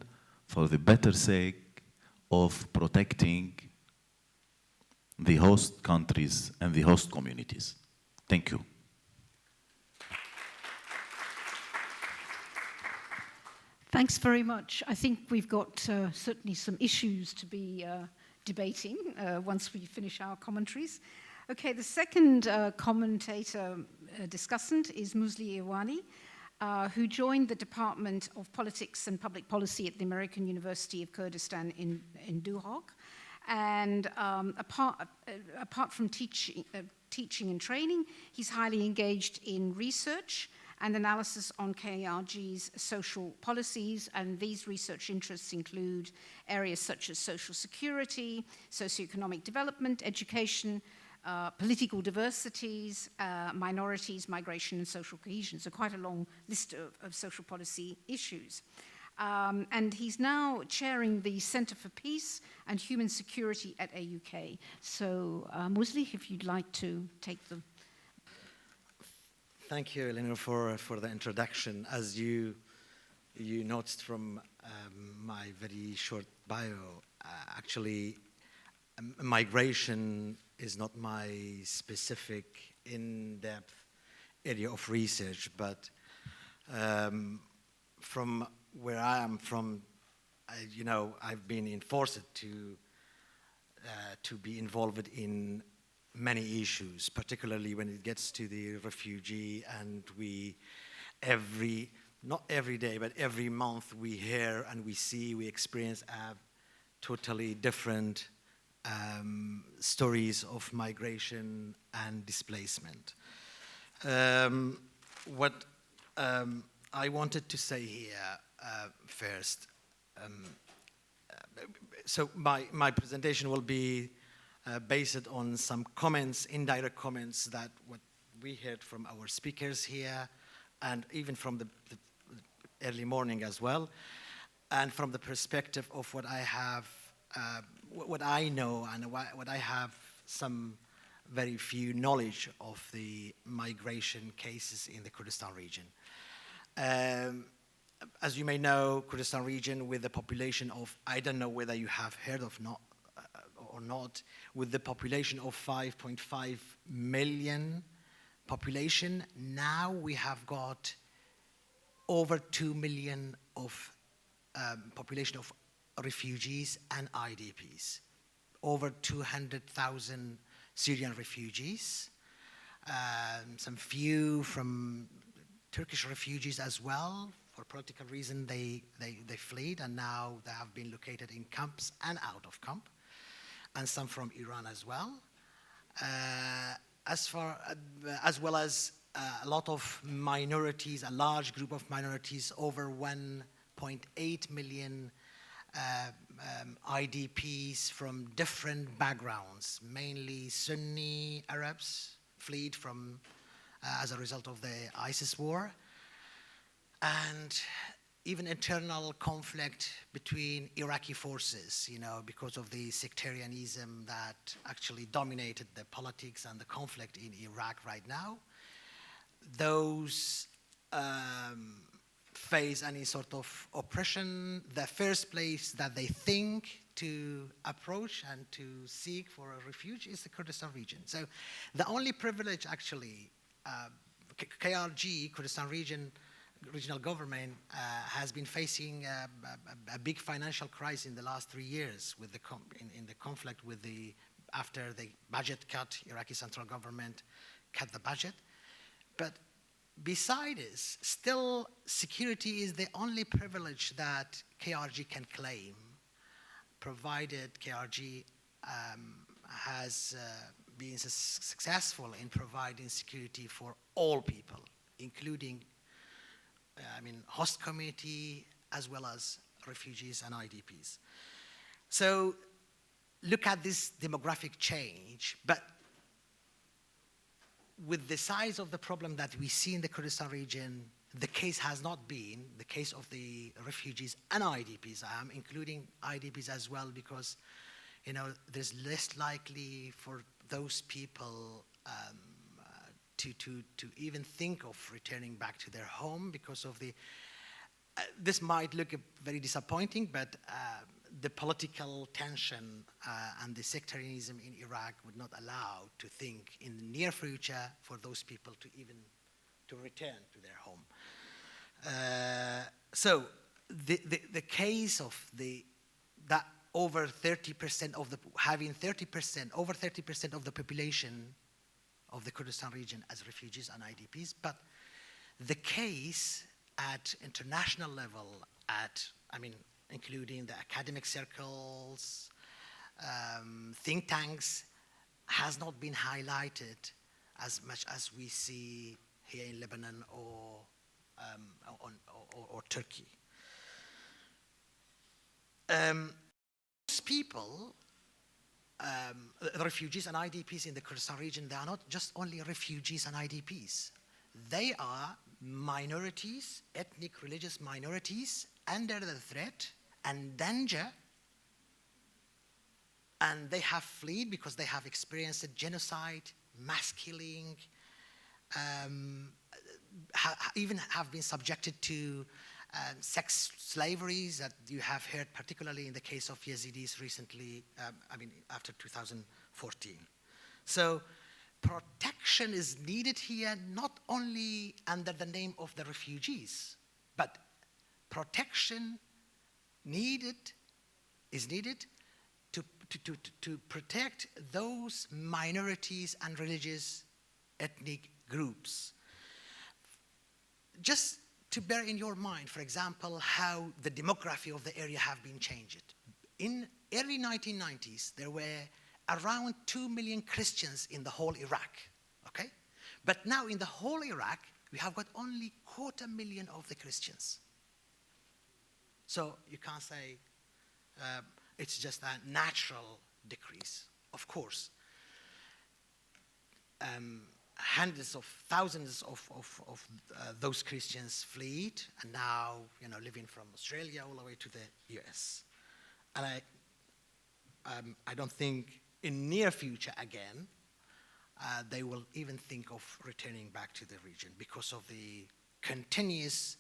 for the better sake of protecting the host countries and the host communities. Thank you. Thanks very much. I think we've got certainly some issues to be debating once we finish our commentaries. Okay, the second commentator discussant is Muslih Irwani, who joined the Department of Politics and Public Policy at the American University of Kurdistan in Duhok. And apart from teaching and training, he's highly engaged in research and analysis on KRG's social policies, and these research interests include areas such as social security, socioeconomic development, education, political diversities, minorities, migration, and social cohesion. So quite a long list of social policy issues. And he's now chairing the Center for Peace and Human Security at AUK. So Muslih, if you'd like to take the... Thank you, Eleanor, for the introduction. As you noticed from my very short bio, actually, migration is not my specific in-depth area of research, but from where I am from, I've been enforced to be involved in many issues, particularly when it gets to the refugee, and not every day, but every month we hear and we experience totally different stories of migration and displacement. What I wanted to say here first, so my presentation will be based on some comments, indirect comments, that what we heard from our speakers here, and even from the early morning as well, and from the perspective of what I have, what I know, and what I have some very few knowledge of the migration cases in the Kurdistan region. as you may know, Kurdistan region with a population of, I don't know whether you have heard of or not, with the population of 5.5 million population. Now we have got over 2 million of population of refugees and IDPs. Over 200,000 Syrian refugees, some few from Turkish refugees as well. For political reason, they fled, and now they have been located in camps and out of camp, and some from Iran as well. As well as a lot of minorities, a large group of minorities, over 1.8 million IDPs from different backgrounds, mainly Sunni Arabs, fled from as a result of the ISIS war, and even internal conflict between Iraqi forces, because of the sectarianism that actually dominated the politics and the conflict in Iraq right now. Those face any sort of oppression. The first place that they think to approach and to seek for a refuge is the Kurdistan region. So the only privilege actually, KRG, Kurdistan regional government, has been facing a big financial crisis in the last 3 years with in the conflict with after the budget cut, Iraqi central government cut the budget. But beside this, still security is the only privilege that KRG can claim, provided KRG has been successful in providing security for all people, including host community as well as refugees and IDPs. So look at this demographic change, but with the size of the problem that we see in the Kurdistan region, the case has not been the case of the refugees and IDPs. I am including IDPs as well because, there's less likely for those people to even think of returning back to their home because of this might look very disappointing, but the political tension and the sectarianism in Iraq would not allow to think in the near future for those people to even to return to their home. So the case of that over 30% of over 30% of the population of the Kurdistan region as refugees and IDPs, but the case at international level, including the academic circles, think tanks, has not been highlighted as much as we see here in Lebanon or Turkey. Most people, the refugees and IDPs in the Kurdistan region, they are not just only refugees and IDPs. They are minorities, ethnic, religious minorities, under the threat and danger, and they have fled because they have experienced genocide, mass killing, even have been subjected to sex slaveries that you have heard, particularly in the case of Yazidis recently, after 2014. So protection is needed here, not only under the name of the refugees, but protection is needed to protect those minorities and religious ethnic groups. Just to bear in your mind, for example, how the demography of the area have been changed. In early 1990s, there were around 2 million Christians in the whole Iraq, okay? But now in the whole Iraq, we have got only 250,000 of the Christians. So you can't say it's just a natural decrease. Of course, hundreds of thousands of those Christians fled and now living from Australia all the way to the US. And I don't think in near future again they will even think of returning back to the region because of the continuous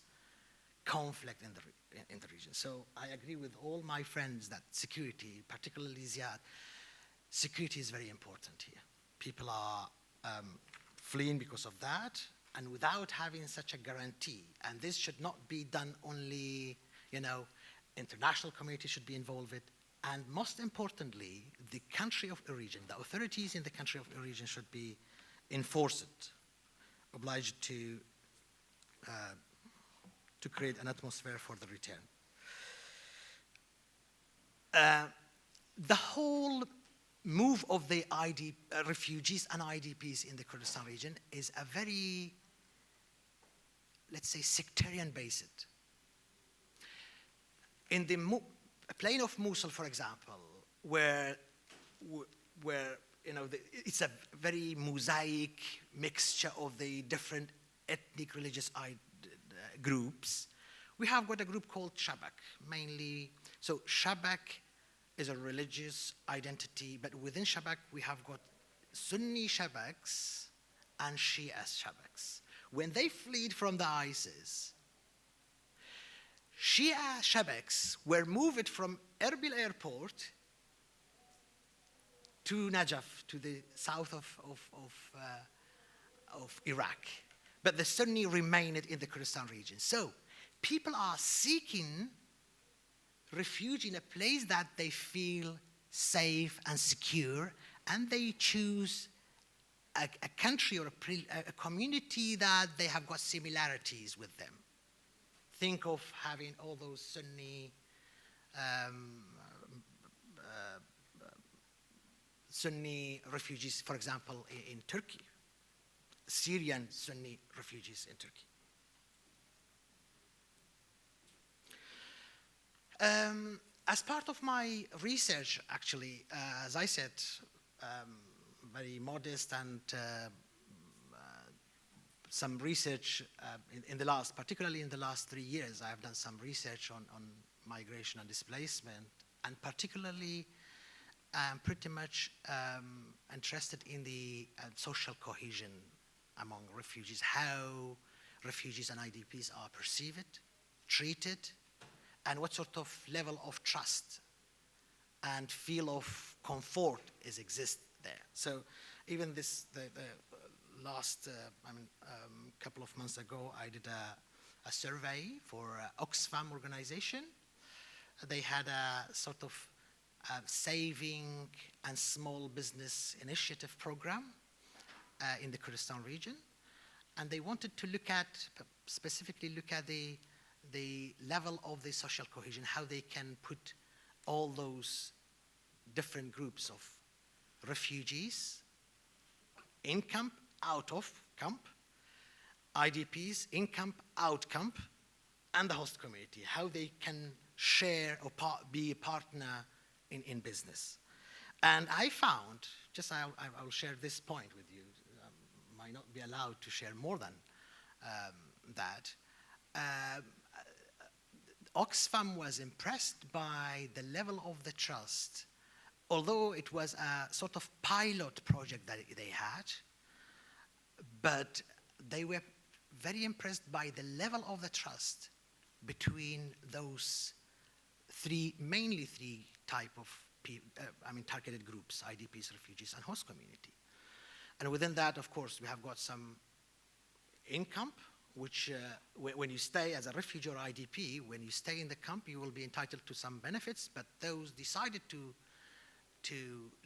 conflict in the region. So I agree with all my friends that security, particularly Ziad, security is very important here. People are fleeing because of that, and without having such a guarantee, and this should not be done only, international community should be involved, and most importantly, the country of origin, the authorities in the country of origin should be enforced, obliged to create an atmosphere for the return. The whole move of the refugees and IDPs in the Kurdistan region is a very, let's say, sectarian based. In the plain of Mosul, for example, where it's a very mosaic mixture of the different ethnic religious groups, we have got a group called Shabak, mainly. So Shabak is a religious identity, but within Shabak we have got Sunni Shabaks and Shia Shabaks. When they fled from the ISIS, Shia Shabaks were moved from Erbil airport to Najaf, to the south of Iraq. But the Sunni remained in the Kurdistan region. So people are seeking refuge in a place that they feel safe and secure, and they choose a country or a community that they have got similarities with them. Think of having all those Sunni refugees, for example, in Turkey, Syrian Sunni refugees in Turkey. As part of my research, actually, as I said, very modest and some research particularly in the last 3 years, I have done some research on migration and displacement, and particularly I'm pretty much interested in the social cohesion among refugees, how refugees and IDPs are perceived, treated, and what sort of level of trust and feel of comfort exists there. So even the last couple of months ago, I did a survey for Oxfam organization. They had a sort of saving and small business initiative program in the Kurdistan region, and they wanted to specifically look at the level of the social cohesion, how they can put all those different groups of refugees in camp, out of camp, IDPs in camp, out camp, and the host community, how they can share or be a partner in business. And I found, I'll share this point with you, might not be allowed to share more than that. Oxfam was impressed by the level of the trust, although it was a sort of pilot project that they had, but they were very impressed by the level of the trust between those mainly three type of targeted groups: IDPs, refugees, and host community. And within that, of course, we have got some in-camp, which when you stay as a refugee or IDP, when you stay in the camp, you will be entitled to some benefits, but those decided to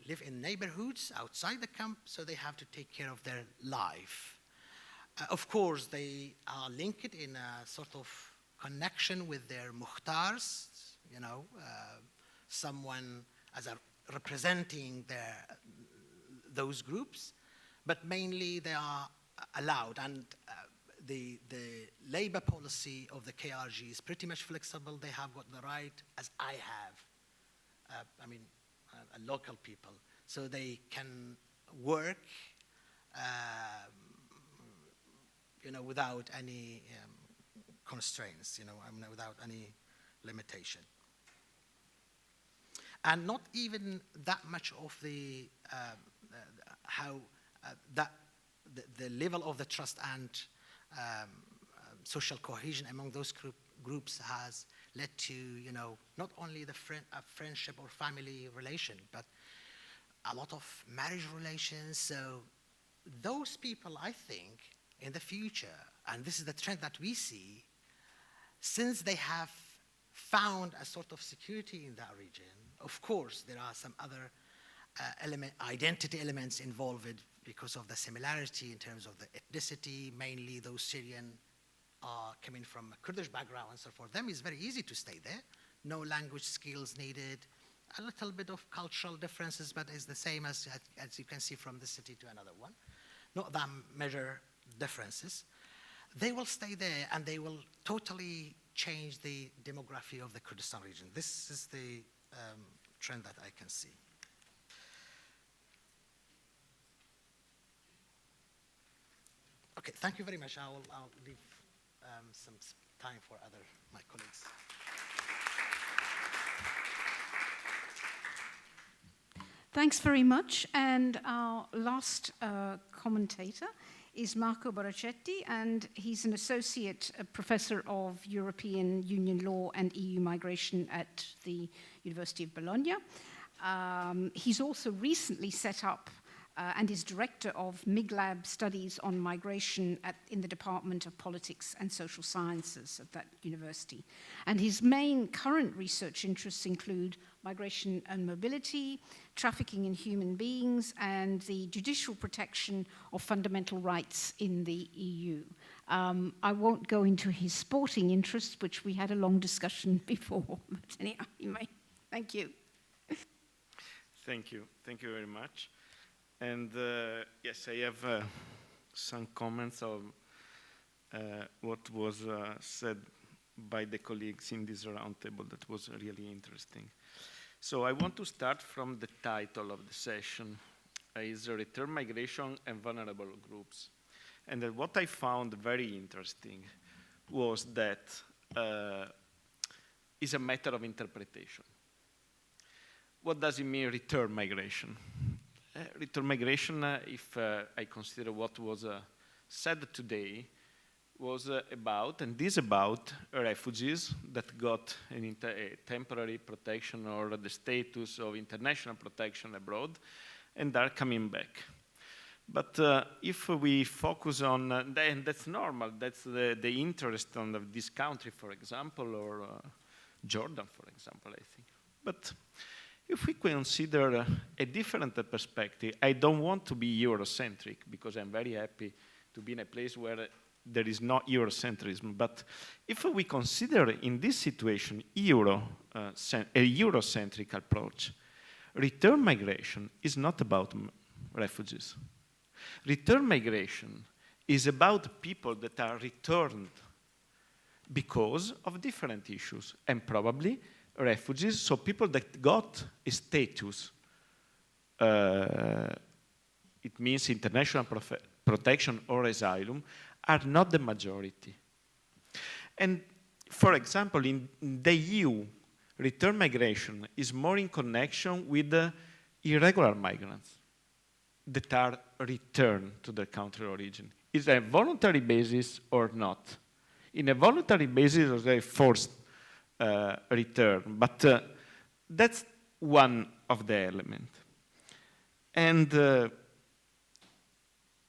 live in neighborhoods outside the camp, so they have to take care of their life. Of course, they are linked in a sort of connection with their muhtars, someone as a representing those groups, but mainly they are allowed, and the labor policy of the KRG is pretty much flexible. They have got the right, as I have, local people, so they can work without any constraints, without any limitation. And not even that much of the level of the trust and social cohesion among those groups has led to, not only a friendship or family relation, but a lot of marriage relations. So those people, I think, in the future, and this is the trend that we see, since they have found a sort of security in that region, of course, there are some other identity elements involved because of the similarity in terms of the ethnicity. Mainly those Syrian are coming from a Kurdish background, so for them it's very easy to stay there. No language skills needed, a little bit of cultural differences, but it's the same as you can see from this city to another one. Not that major differences. They will stay there and they will totally change the demography of the Kurdistan region. This is the trend that I can see. Okay, thank you very much. I'll leave some time for my colleagues. Thanks very much. And our last commentator is Marco Borraccetti, and he's an associate professor of European Union law and EU migration at the University of Bologna. He's also recently set up and is director of MIGLAB studies on migration in the Department of Politics and Social Sciences at that university. And his main current research interests include migration and mobility, trafficking in human beings, and the judicial protection of fundamental rights in the EU. I won't go into his sporting interests, which we had a long discussion before, but anyhow, thank you. Thank you. Thank you very much. And yes, I have some comments of what was said by the colleagues in this roundtable that was really interesting. So I want to start from the title of the session, is Return Migration and Vulnerable Groups. And what I found very interesting was that it's a matter of interpretation. What does it mean, return migration? Return migration, if I consider what was said today, was about, and is about, refugees that got a temporary protection or the status of international protection abroad and are coming back. But if we focus on, and that's normal, that's the interest of this country, for example, or Jordan, for example, I think. But if we consider a different perspective, I don't want to be Eurocentric because I'm very happy to be in a place where there is not Eurocentrism. But if we consider in this situation a Eurocentric approach, return migration is not about refugees. Return migration is about people that are returned because of different issues, and probably refugees, so people that got a status, it means international protection or asylum, are not the majority. And for example, in the EU, return migration is more in connection with the irregular migrants that are returned to their country of origin. Is it a voluntary basis or not? In a voluntary basis, or a forced return, but that's one of the elements. And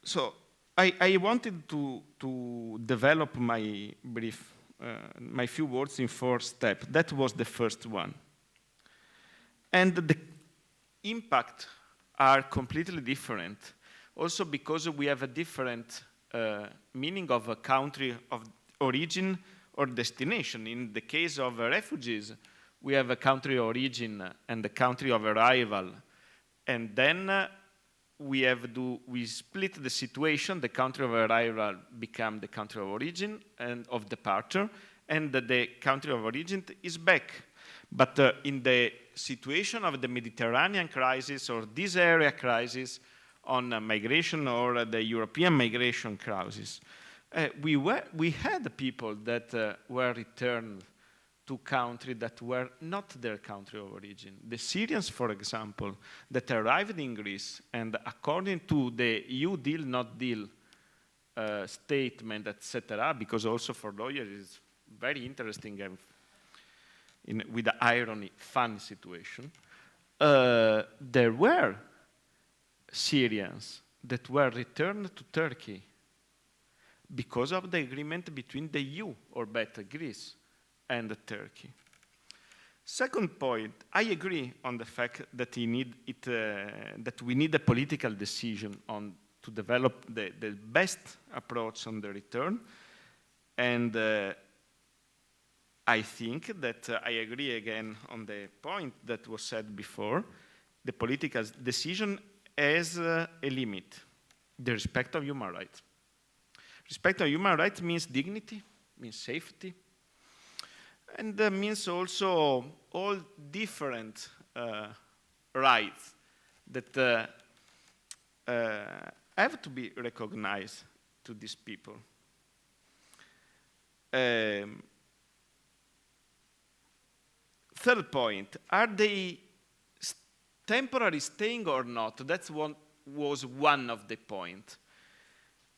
so I wanted to develop my brief, my few words in 4 steps. That was the first one. And the impact are completely different, also because we have a different meaning of a country of origin or destination. In the case of refugees, we have a country of origin and a country of arrival. And then we split the situation. The country of arrival become the country of origin and of departure, and the country of origin is back. But in the situation of the Mediterranean crisis or this area crisis on migration or the European migration crisis, we had people that were returned to countries that were not their country of origin. The Syrians, for example, that arrived in Greece, and according to the EU deal, not deal statement, etc., because also for lawyers it's very interesting and with the irony, fun situation, there were Syrians that were returned to Turkey because of the agreement between the EU, or better, Greece, and Turkey. Second point, I agree on the fact that we need a political decision to develop the best approach on the return. And I think that I agree again on the point that was said before. The political decision has a limit, the respect of human rights. Respect of human rights means dignity, means safety, and means also all different rights that have to be recognized to these people. Third point, are they temporary staying or not? That's was one of the points.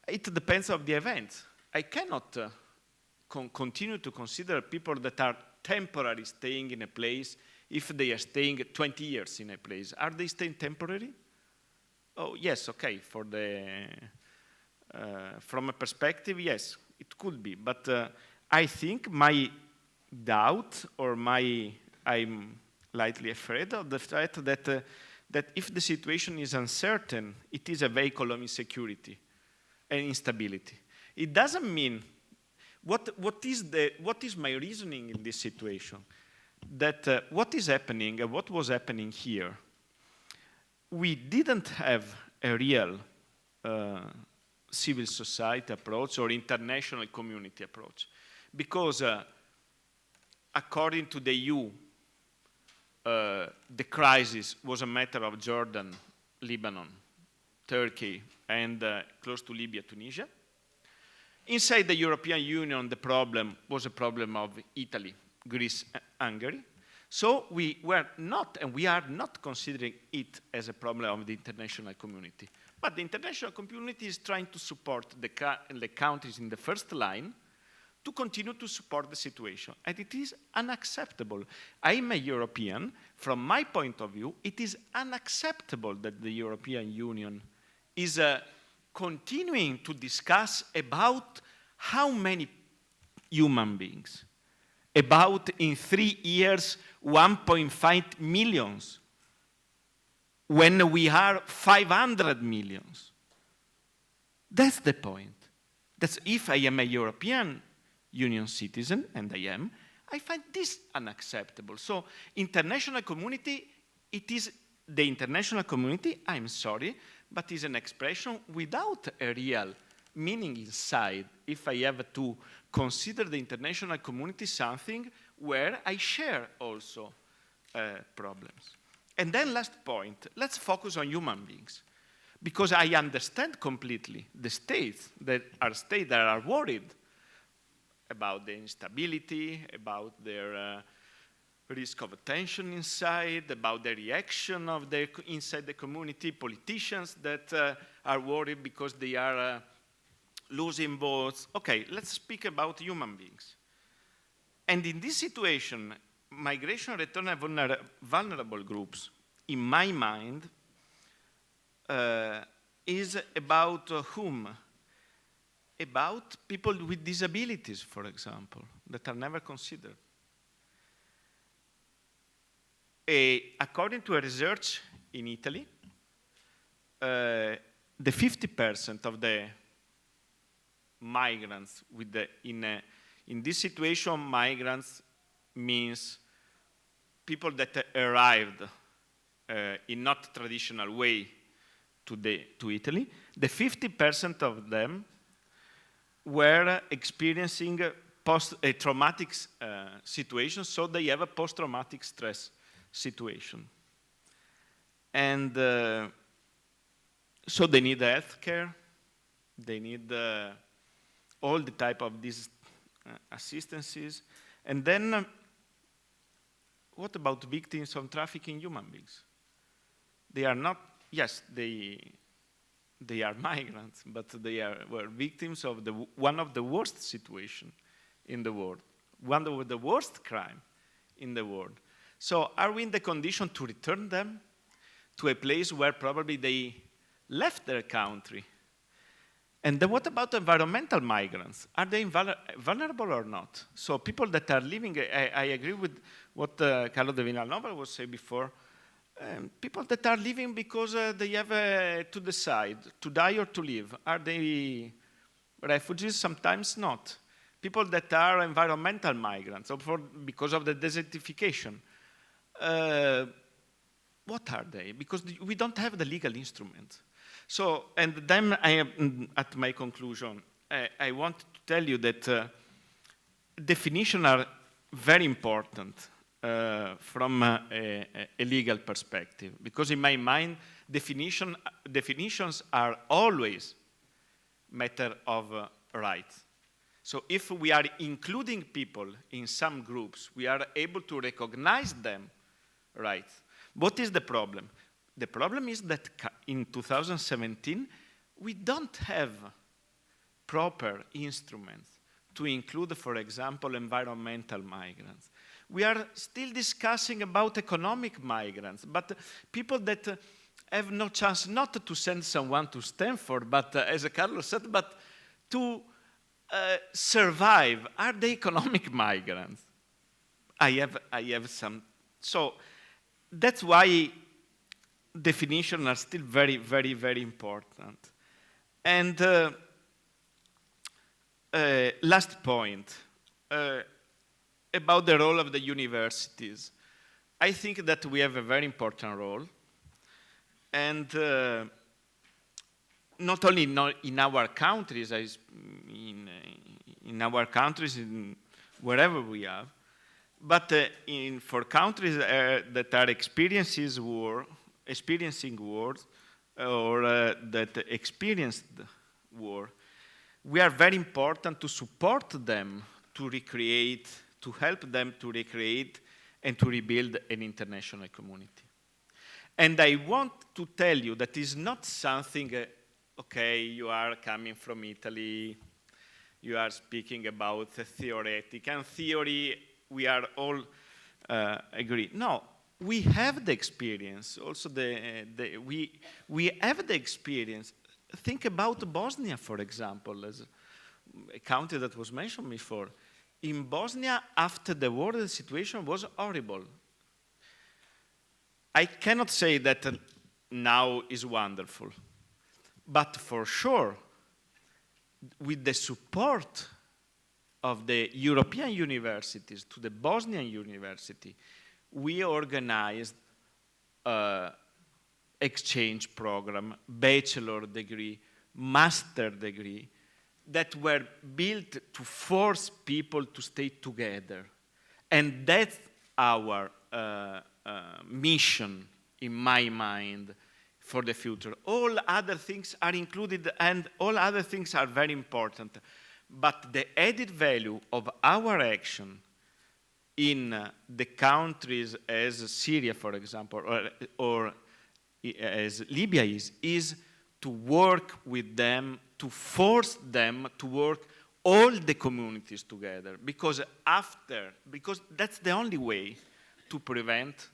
It depends on the event. I cannot continue to consider people that are temporarily staying in a place if they are staying 20 years in a place. Are they staying temporary? Oh, yes, okay. From a perspective, yes, it could be. But I think my doubt, or I'm lightly afraid of the fact that if the situation is uncertain, it is a vehicle of insecurity and instability. It doesn't mean, what is my reasoning in this situation? That what is happening, and what was happening here, we didn't have a real civil society approach or international community approach. Because according to the EU, the crisis was a matter of Jordan, Lebanon, Turkey, and close to Libya, Tunisia. Inside the European Union, the problem was a problem of Italy, Greece, and Hungary. So we were not, and we are not considering it as a problem of the international community. But the international community is trying to support the countries in the first line to continue to support the situation. And it is unacceptable. I'm a European. From my point of view, it is unacceptable that the European Union is continuing to discuss about how many human beings, about in 3 years 1.5 million, when we are 500 million. That's the point. That's if I am a European Union citizen, and I am, I find this unacceptable. So international community, it is the international community, I'm sorry, but is an expression without a real meaning inside if I have to consider the international community something where I share also problems. And then last point, let's focus on human beings. Because I understand completely the states that are worried about the instability, about their risk of tension inside, about the reaction of inside the community, politicians that are worried because they are losing votes. Okay, let's speak about human beings. And in this situation, migration return and vulnerable groups, in my mind, is about whom? About people with disabilities, for example, that are never considered. According to a research in Italy, the 50% of the migrants in this situation, migrants means people that arrived in not traditional way to Italy. The 50% of them were experiencing a traumatic situation, so they have a post-traumatic stress situation. And so they need health care, they need all the type of these assistances. And then what about victims of trafficking human beings? They are not, yes, they are migrants, but they were victims of one of the worst situations in the world. one of the worst crimes in the world. So are we in the condition to return them to a place where probably they left their country? And then what about environmental migrants? Are they vulnerable or not? So people that are living, I agree with what Carlo de Villanova was saying before, people that are living because they have to decide to die or to live. Are they refugees? Sometimes not. People that are environmental migrants or because of the desertification. What are they? Because we don't have the legal instrument. So, and then I am at my conclusion. I want to tell you that definitions are very important from a legal perspective, because in my mind, definitions are always matter of rights. So if we are including people in some groups, we are able to recognize them, right? What is the problem? The problem is that in 2017, we don't have proper instruments to include, for example, environmental migrants. We are still discussing about economic migrants, but people that have no chance not to send someone to Stanford, but as Carlos said, but to survive. Are they economic migrants? I have some. So that's why definitions are still very, very, very important. And last point, about the role of the universities. I think that we have a very important role. And not only in our countries, in our countries, wherever we are, but for countries that are experiencing war, or that experienced war, we are very important to support them to recreate, to help them to recreate and to rebuild an international community. And I want to tell you that is not something, okay, you are coming from Italy, you are speaking about theoretical, and theory, we are all agree. No, we have the experience. Also, we have the experience. Think about Bosnia, for example, as a country that was mentioned before. In Bosnia, after the war, the situation was horrible. I cannot say that now is wonderful, but for sure, with the support of the European universities to the Bosnian university, we organized exchange program, bachelor degree, master degree, that were built to force people to stay together. And that's our mission, in my mind, for the future. All other things are included, and all other things are very important. But the added value of our action in the countries as Syria, for example, or as Libya is to work with them, to force them to work all the communities together, because that's the only way to prevent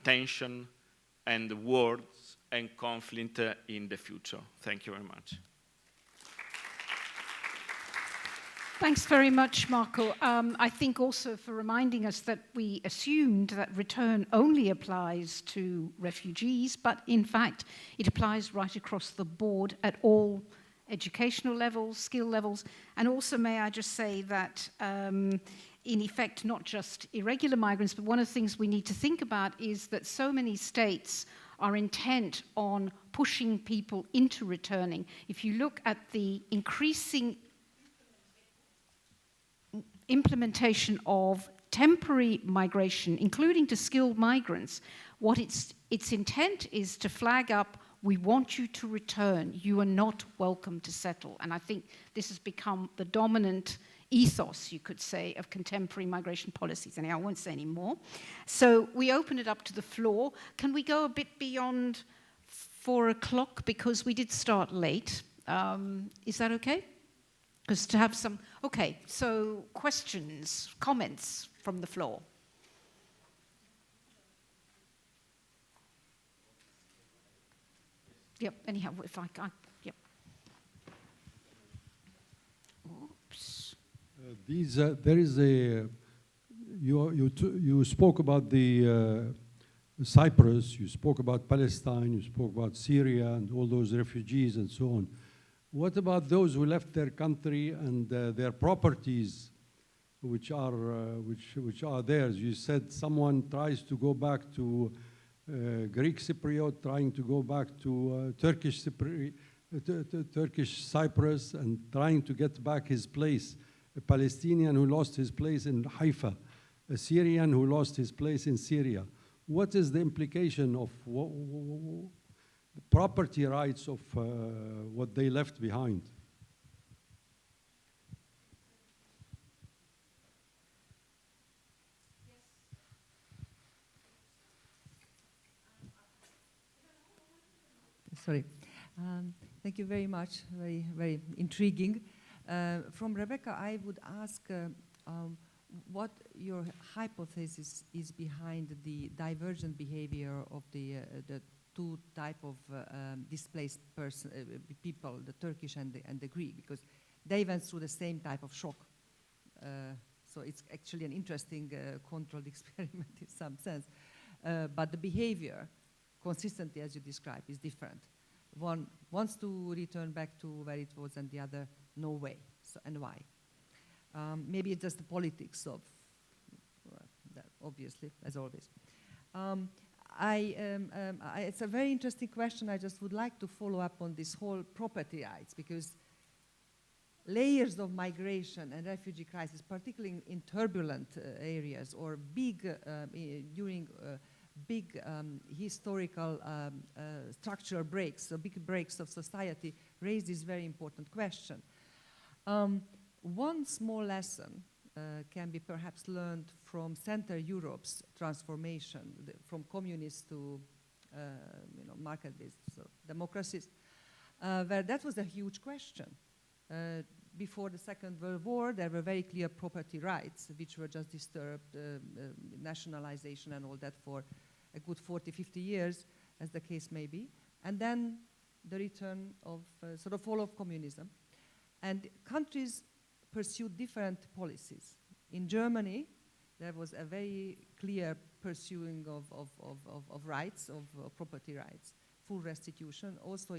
tension and wars and conflict in the future. Thank you very much. Thanks very much, Marco. I think also for reminding us that we assumed that return only applies to refugees, but in fact, it applies right across the board at all educational levels, skill levels, and also may I just say that in effect, not just irregular migrants, but one of the things we need to think about is that so many states are intent on pushing people into returning. If you look at the increasing implementation of temporary migration, including to skilled migrants, what its intent is to flag up, we want you to return, you are not welcome to settle. And I think this has become the dominant ethos, you could say, of contemporary migration policies. And I won't say any more. So we open it up to the floor. Can we go a bit beyond 4 o'clock, because we did start late? Is that okay? Because to have some, okay, so questions, comments from the floor. Yep, anyhow, if I can, yep. Oops. There is a, you spoke about the Cyprus, you spoke about Palestine, you spoke about Syria and all those refugees and so on. What about those who left their country and their properties, which are theirs? You said someone tries to go back to Greek Cypriot, trying to go back to Turkish Cyprus, and trying to get back his place. A Palestinian who lost his place in Haifa, a Syrian who lost his place in Syria. What is the implication of the property rights of what they left behind? Sorry. Thank you very much. Very, very intriguing. From Rebecca, I would ask what your hypothesis is behind the divergent behavior of the two type of displaced people, the Turkish and the Greek, because they went through the same type of shock. So it's actually an interesting controlled experiment in some sense. But the behavior, consistently as you described, is different. One wants to return back to where it was, and the other, no way. So, and why? Maybe it's just the politics of that, obviously, as always. It's a very interesting question. I just would like to follow up on this whole property rights, because layers of migration and refugee crisis, particularly in turbulent areas or big, during big historical structural breaks, so big breaks of society, raise this very important question. One small lesson can be perhaps learned from Central Europe's transformation, from communist to market-based democracies, where that was a huge question. Before the Second World War, there were very clear property rights, which were just disturbed, nationalization and all that for a good 40, 50 years, as the case may be. And then the return of sort of fall of communism. And countries pursued different policies. In Germany, there was a very clear pursuing of rights, of property rights, full restitution, also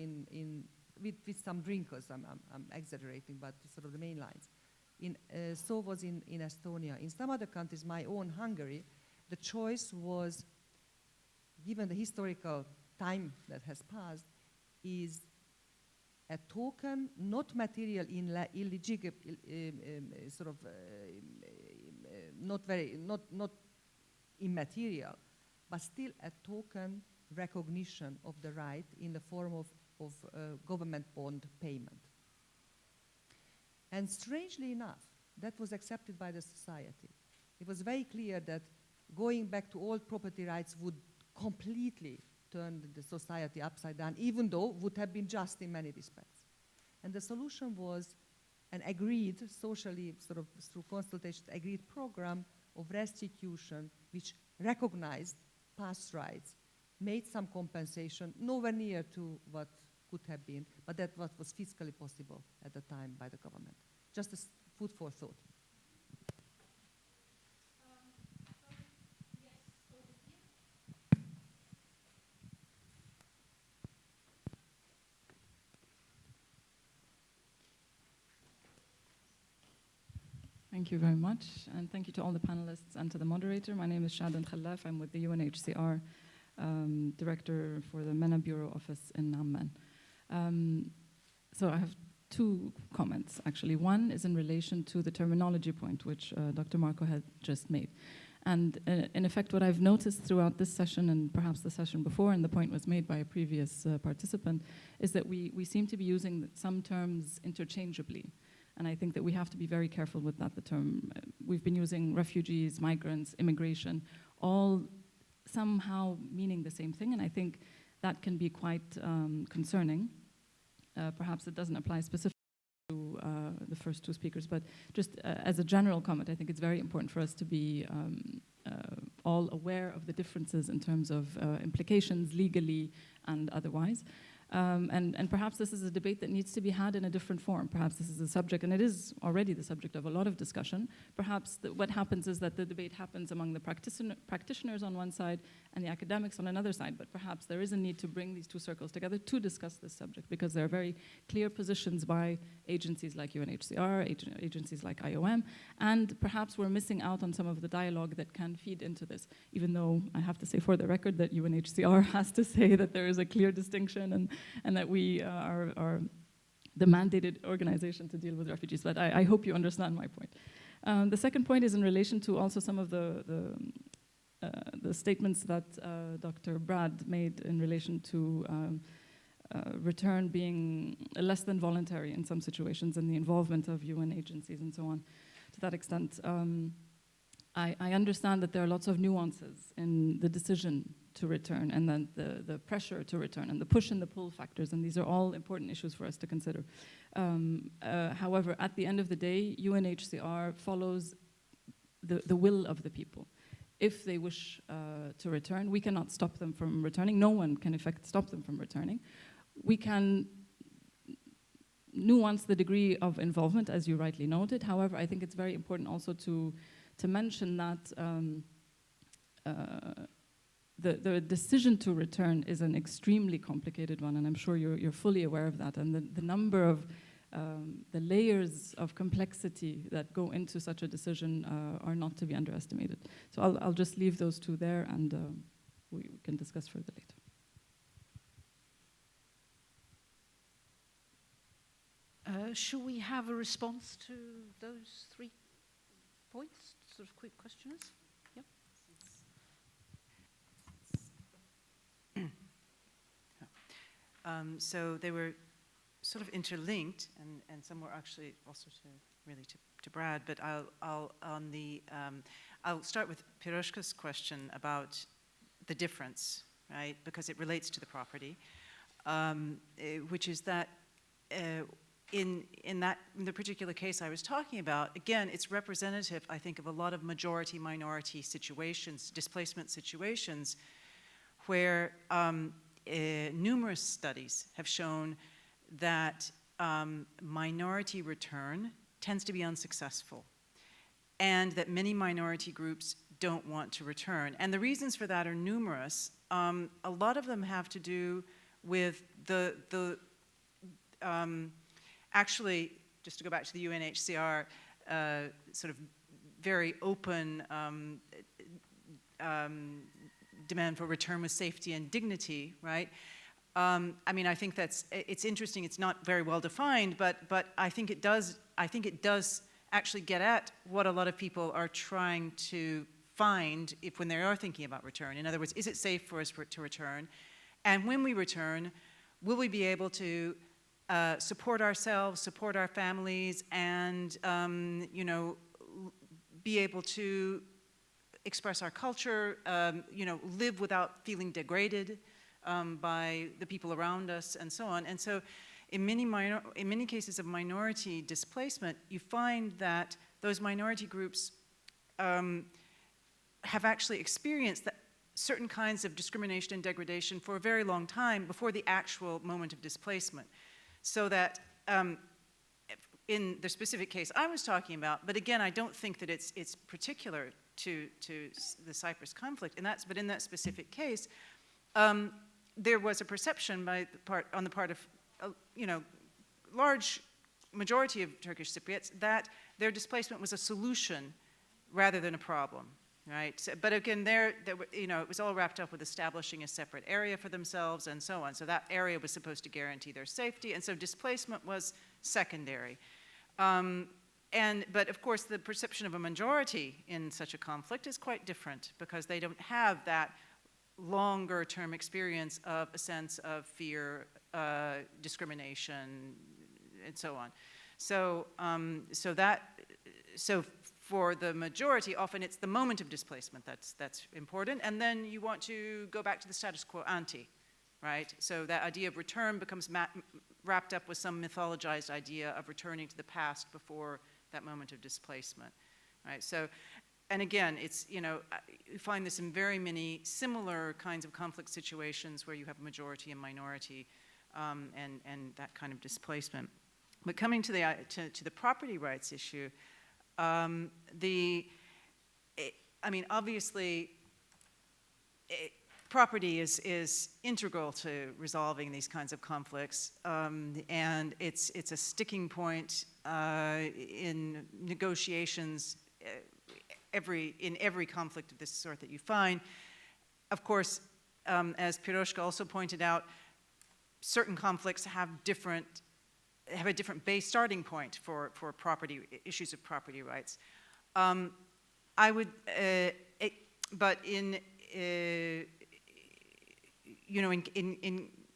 with some drinkers, I'm exaggerating, but sort of the main lines. So was in Estonia. In some other countries, my own Hungary, the choice was, given the historical time that has passed, is a token, not material, not immaterial, but still a token recognition of the right in the form of government bond payment. And strangely enough, that was accepted by the society. It was very clear that going back to old property rights would completely turn the society upside down, even though it would have been just in many respects. And the solution was an agreed, socially, sort of through consultation, agreed program of restitution, which recognized past rights, made some compensation, nowhere near to what could have been, but that what was fiscally possible at the time by the government. Just a food for thought. Thank you very much, and thank you to all the panelists and to the moderator. My name is Shadan Khallaf. I'm with the UNHCR, Director for the MENA Bureau Office in Amman. So I have two comments, actually. One is in relation to the terminology point, which Dr. Marco had just made. And in effect, what I've noticed throughout this session and perhaps the session before, and the point was made by a previous participant, is that we seem to be using some terms interchangeably. And I think that we have to be very careful with that. The term, we've been using refugees, migrants, immigration, all somehow meaning the same thing, and I think that can be quite concerning. Perhaps it doesn't apply specifically to the first two speakers, but just as a general comment, I think it's very important for us to be all aware of the differences in terms of implications legally and otherwise. And perhaps this is a debate that needs to be had in a different form. Perhaps this is a subject, and it is already the subject of a lot of discussion. Perhaps what happens is that the debate happens among the practitioners on one side and the academics on another side, but perhaps there is a need to bring these two circles together to discuss this subject, because there are very clear positions by agencies like UNHCR, agencies like IOM, and perhaps we're missing out on some of the dialogue that can feed into this, even though I have to say for the record that UNHCR has to say that there is a clear distinction and that we are the mandated organization to deal with refugees. But I hope you understand my point. The second point is in relation to also some of the statements that Dr. Brad made in relation to return being less than voluntary in some situations and the involvement of UN agencies and so on. To that extent, I understand that there are lots of nuances in the decision to return, and then the pressure to return, and the push and the pull factors, and these are all important issues for us to consider. However, at the end of the day, UNHCR follows the will of the people. If they wish to return, we cannot stop them from returning. No one can, in fact, stop them from returning. We can nuance the degree of involvement, as you rightly noted. However, I think it's very important also to mention that the decision to return is an extremely complicated one, and I'm sure you're fully aware of that. And the number of the layers of complexity that go into such a decision are not to be underestimated. So I'll just leave those two there, and we can discuss further later. Should we have a response to those 3 points? Sort of quick questions? Yep. So they were sort of interlinked, and some were actually also to Brad. But I'll start with Piroshka's question about the difference, right? Because it relates to the property, which is that in the particular case I was talking about, again, it's representative, I think, of a lot of majority-minority situations, displacement situations, where numerous studies have shown that minority return tends to be unsuccessful, and that many minority groups don't want to return. And the reasons for that are numerous. A lot of them have to do with actually, just to go back to the UNHCR, sort of very open demand for return with safety and dignity, right? I mean, I think it's interesting. It's not very well defined, but I think it does actually get at what a lot of people are trying to find when they are thinking about return. In other words, is it safe for us to return? And when we return, will we be able to support ourselves, support our families, and be able to express our culture, live without feeling degraded by the people around us, and so on. And so, in many cases of minority displacement, you find that those minority groups have actually experienced certain kinds of discrimination and degradation for a very long time before the actual moment of displacement. So that in the specific case I was talking about, but again, I don't think that it's particular to the Cyprus conflict, but in that specific case, there was a perception on the part of large majority of Turkish Cypriots that their displacement was a solution rather than a problem, right? So, but again, it was all wrapped up with establishing a separate area for themselves and so on. So that area was supposed to guarantee their safety, and so displacement was secondary. But of course, the perception of a majority in such a conflict is quite different, because they don't have that longer-term experience of a sense of fear, discrimination, and so on. So, so for the majority, often it's the moment of displacement that's important, and then you want to go back to the status quo ante, right? So that idea of return becomes wrapped up with some mythologized idea of returning to the past before that moment of displacement, right? So, and again, it's, you find this in very many similar kinds of conflict situations where you have majority and minority, and that kind of displacement. But coming to the property rights issue, obviously, property is integral to resolving these kinds of conflicts, and it's a sticking point in negotiations in every conflict of this sort that you find. Of course, as Piroshka also pointed out, certain conflicts have a different base starting point for issues of property rights. But in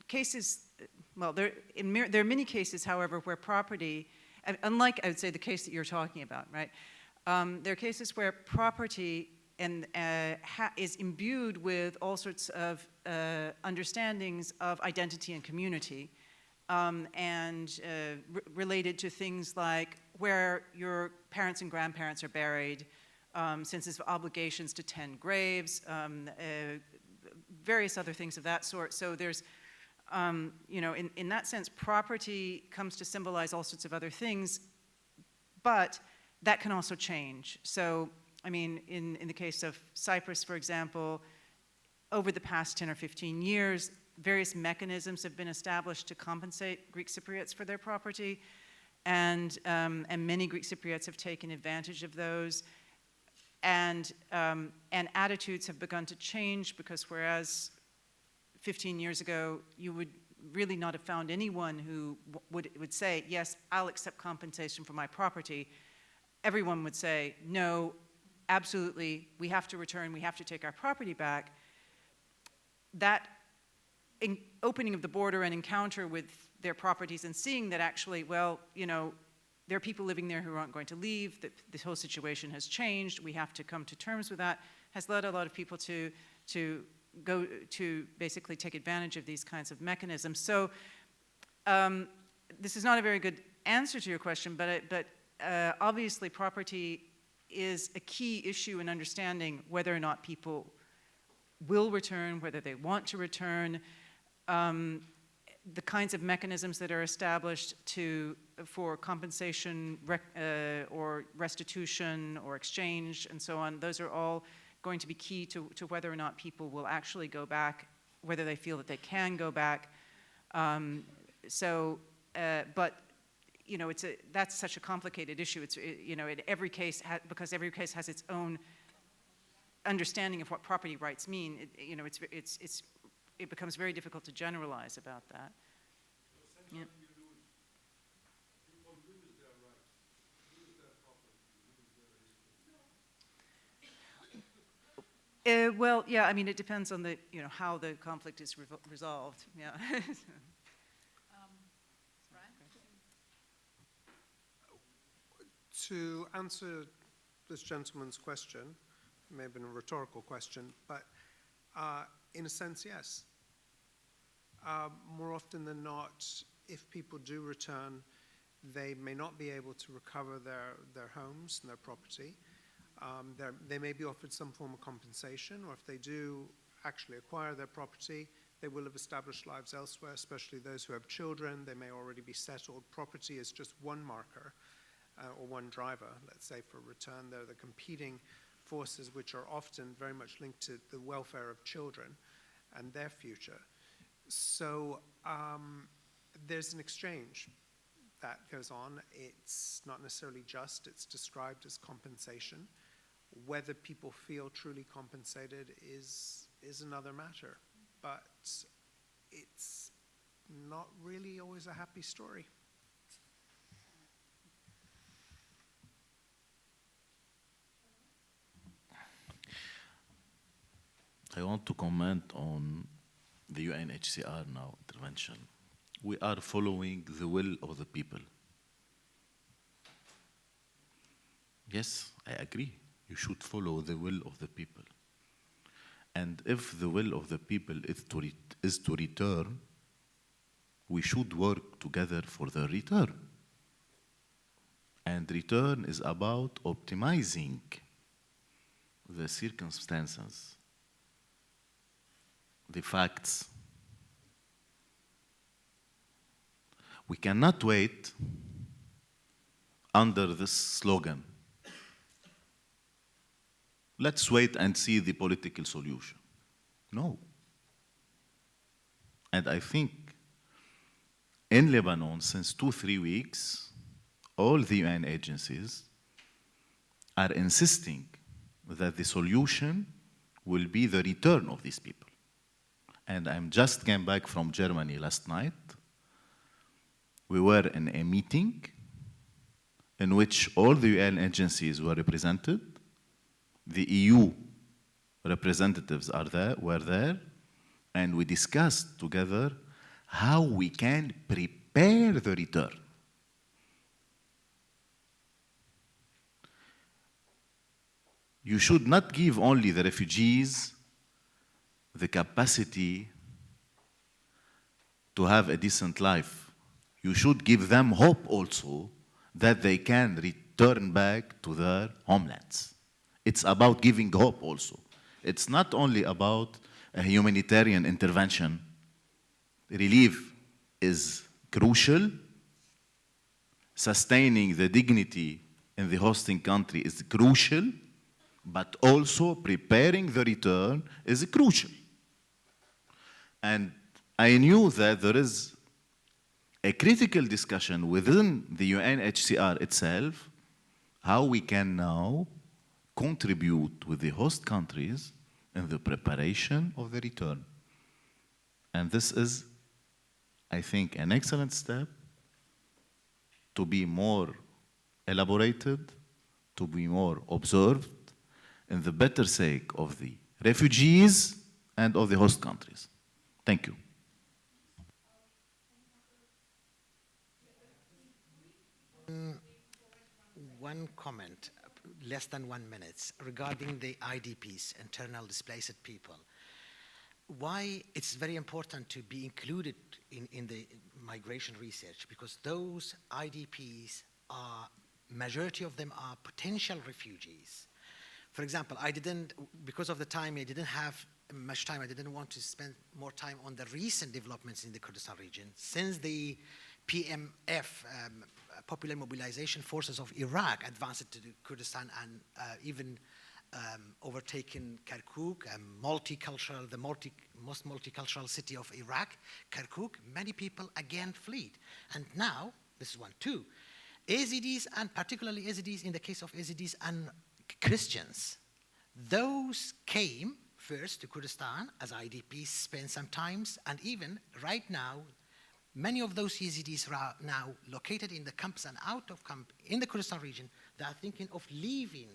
cases, well, there are many cases, however, where property, unlike, I would say, the case that you're talking about, right? There are cases where property is imbued with all sorts of understandings of identity and community, and related to things like where your parents and grandparents are buried, senses of obligations to tend graves, various other things of that sort. So there's, in that sense, property comes to symbolize all sorts of other things, but that can also change. So, in the case of Cyprus, for example, over the past 10 or 15 years, various mechanisms have been established to compensate Greek Cypriots for their property, and many Greek Cypriots have taken advantage of those. And attitudes have begun to change, because whereas 15 years ago you would really not have found anyone who would say, yes, I'll accept compensation for my property, everyone would say, no, absolutely, we have to return, we have to take our property back. That opening of the border and encounter with their properties and seeing that actually, well, there are people living there who aren't going to leave, that this whole situation has changed, we have to come to terms with that, has led a lot of people to go to basically take advantage of these kinds of mechanisms. So this is not a very good answer to your question, but obviously property is a key issue in understanding whether or not people will return, whether they want to return, the kinds of mechanisms that are established for compensation or restitution or exchange and so on. Those are all going to be key to whether or not people will actually go back, whether they feel that they can go back. That's such a complicated issue. It's in every case, because every case has its own understanding of what property rights mean. It becomes very difficult to generalize about that. Yeah. Well, yeah, it depends on how the conflict is resolved. Yeah. To answer this gentleman's question, it may have been a rhetorical question, but in a sense, yes. More often than not, if people do return, they may not be able to recover their homes and their property. They may be offered some form of compensation, or if they do actually acquire their property, they will have established lives elsewhere, especially those who have children. They may already be settled. Property is just one marker or one driver, let's say, for return. They're the competing forces which are often very much linked to the welfare of children and their future. So there's an exchange that goes on. It's not necessarily just, it's described as compensation. Whether people feel truly compensated is another matter, but it's not really always a happy story. I want to comment on the UNHCR now intervention. We are following the will of the people. Yes, I agree. You should follow the will of the people. And if the will of the people is to return, we should work together for the return. And return is about optimizing the circumstances, the facts. We cannot wait under this slogan. Let's wait and see the political solution. No. And I think in Lebanon, since 2-3 weeks, all the UN agencies are insisting that the solution will be the return of these people. And I just came back from Germany last night. We were in a meeting in which all the UN agencies were represented. The EU representatives were there, and we discussed together how we can prepare the return. You should not give only the refugees the capacity to have a decent life. You should give them hope also that they can return back to their homelands. It's about giving hope also. It's not only about a humanitarian intervention. Relief is crucial. Sustaining the dignity in the hosting country is crucial, but also preparing the return is crucial. And I knew that there is a critical discussion within the UNHCR itself, how we can now contribute with the host countries in the preparation of the return. And this is, I think, an excellent step to be more elaborated, to be more observed, in the better sake of the refugees and of the host countries. Thank you. One comment, less than 1 minute, regarding the IDPs, internal displaced people. Why it's very important to be included in the migration research, because those IDPs are, majority of them are potential refugees. For example, because of the time, I didn't have much time, I didn't want to spend more time on the recent developments in the Kurdistan region. Since the PMF, Popular Mobilization Forces of Iraq, advanced to Kurdistan and even overtaken Kirkuk, multicultural, the most multicultural city of Iraq, Kirkuk, many people again fled. And now, this is one, two, AZDs, and particularly AZDs, in the case of AZDs and Christians, those came first to Kurdistan as IDPs, spent some time, and even right now, many of those Yazidis are now located in the camps and out of camp in the Kurdistan region. They are thinking of leaving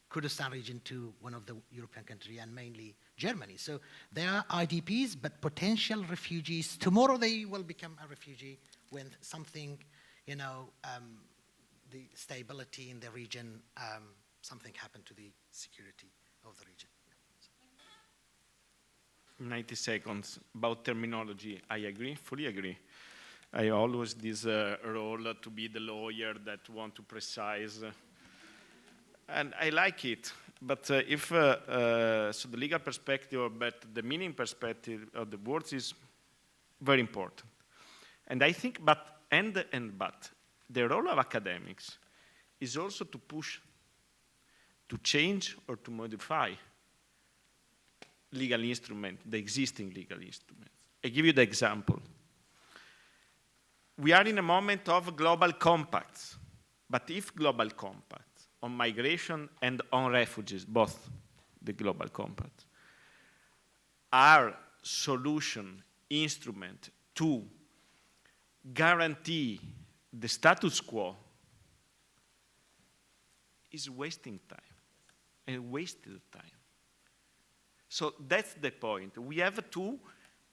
Kurdistan region to one of the European countries, and mainly Germany. So they are IDPs, but potential refugees. Tomorrow they will become a refugee when something, the stability in the region, something happened to the security of the region. 90 seconds about terminology. I agree, fully agree. I always this role to be the lawyer that want to precise, and I like it. But if so, the legal perspective, but the meaning perspective of the words is very important. And I think, but the role of academics is also to push, to change or to modify legal instrument, the existing legal instruments. I give you the example. We are in a moment of global compacts, but if global compacts on migration and on refugees, both the global compacts, are solution, instrument to guarantee the status quo, is wasting time and wasted time. So that's the point. We have to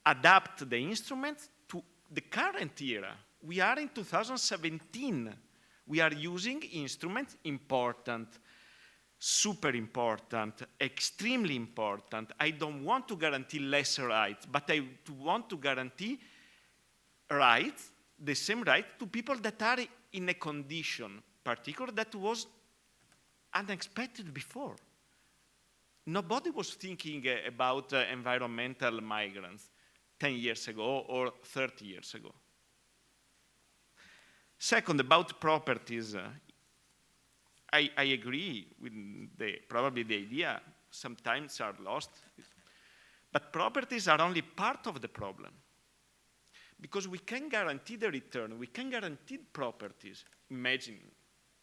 adapt the instruments to the current era. We are in 2017. We are using instruments important, super important, extremely important. I don't want to guarantee lesser rights, but I want to guarantee rights, the same right to people that are in a condition particular that was unexpected before. Nobody was thinking about environmental migrants 10 years ago or 30 years ago. Second, about properties, I agree with probably the idea sometimes are lost, but properties are only part of the problem. Because we can guarantee the return, we can guarantee properties. Imagine,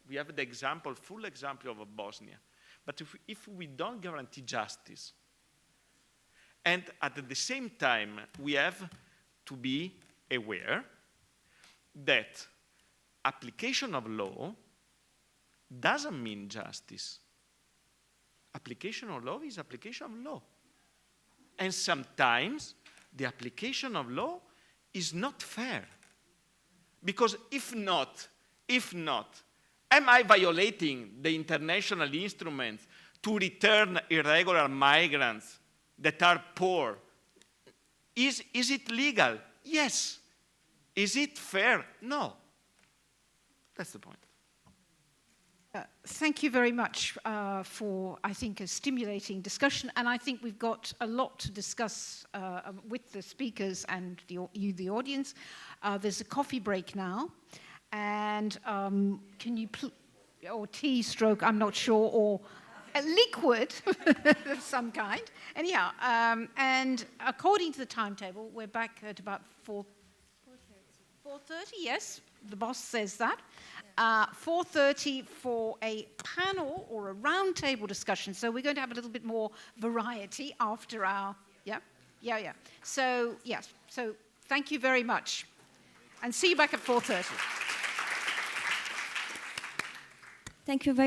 we have the example, full example of Bosnia. But if we don't guarantee justice, and at the same time, we have to be aware that application of law doesn't mean justice. Application of law is application of law. And sometimes the application of law is not fair. Because if not, am I violating the international instruments to return irregular migrants that are poor? Is it legal? Yes. Is it fair? No. That's the point. Thank you very much for, I think, a stimulating discussion. And I think we've got a lot to discuss with the speakers and you, the audience. There's a coffee break now. And can you, or tea stroke, I'm not sure, or a liquid of some kind. Anyhow, and according to the timetable, we're back at about 4:30, yes, the boss says that. 4:30 for a panel or a round table discussion. So we're going to have a little bit more variety after our, yeah. So, yes, so thank you very much. And see you back at 4:30. Thank you very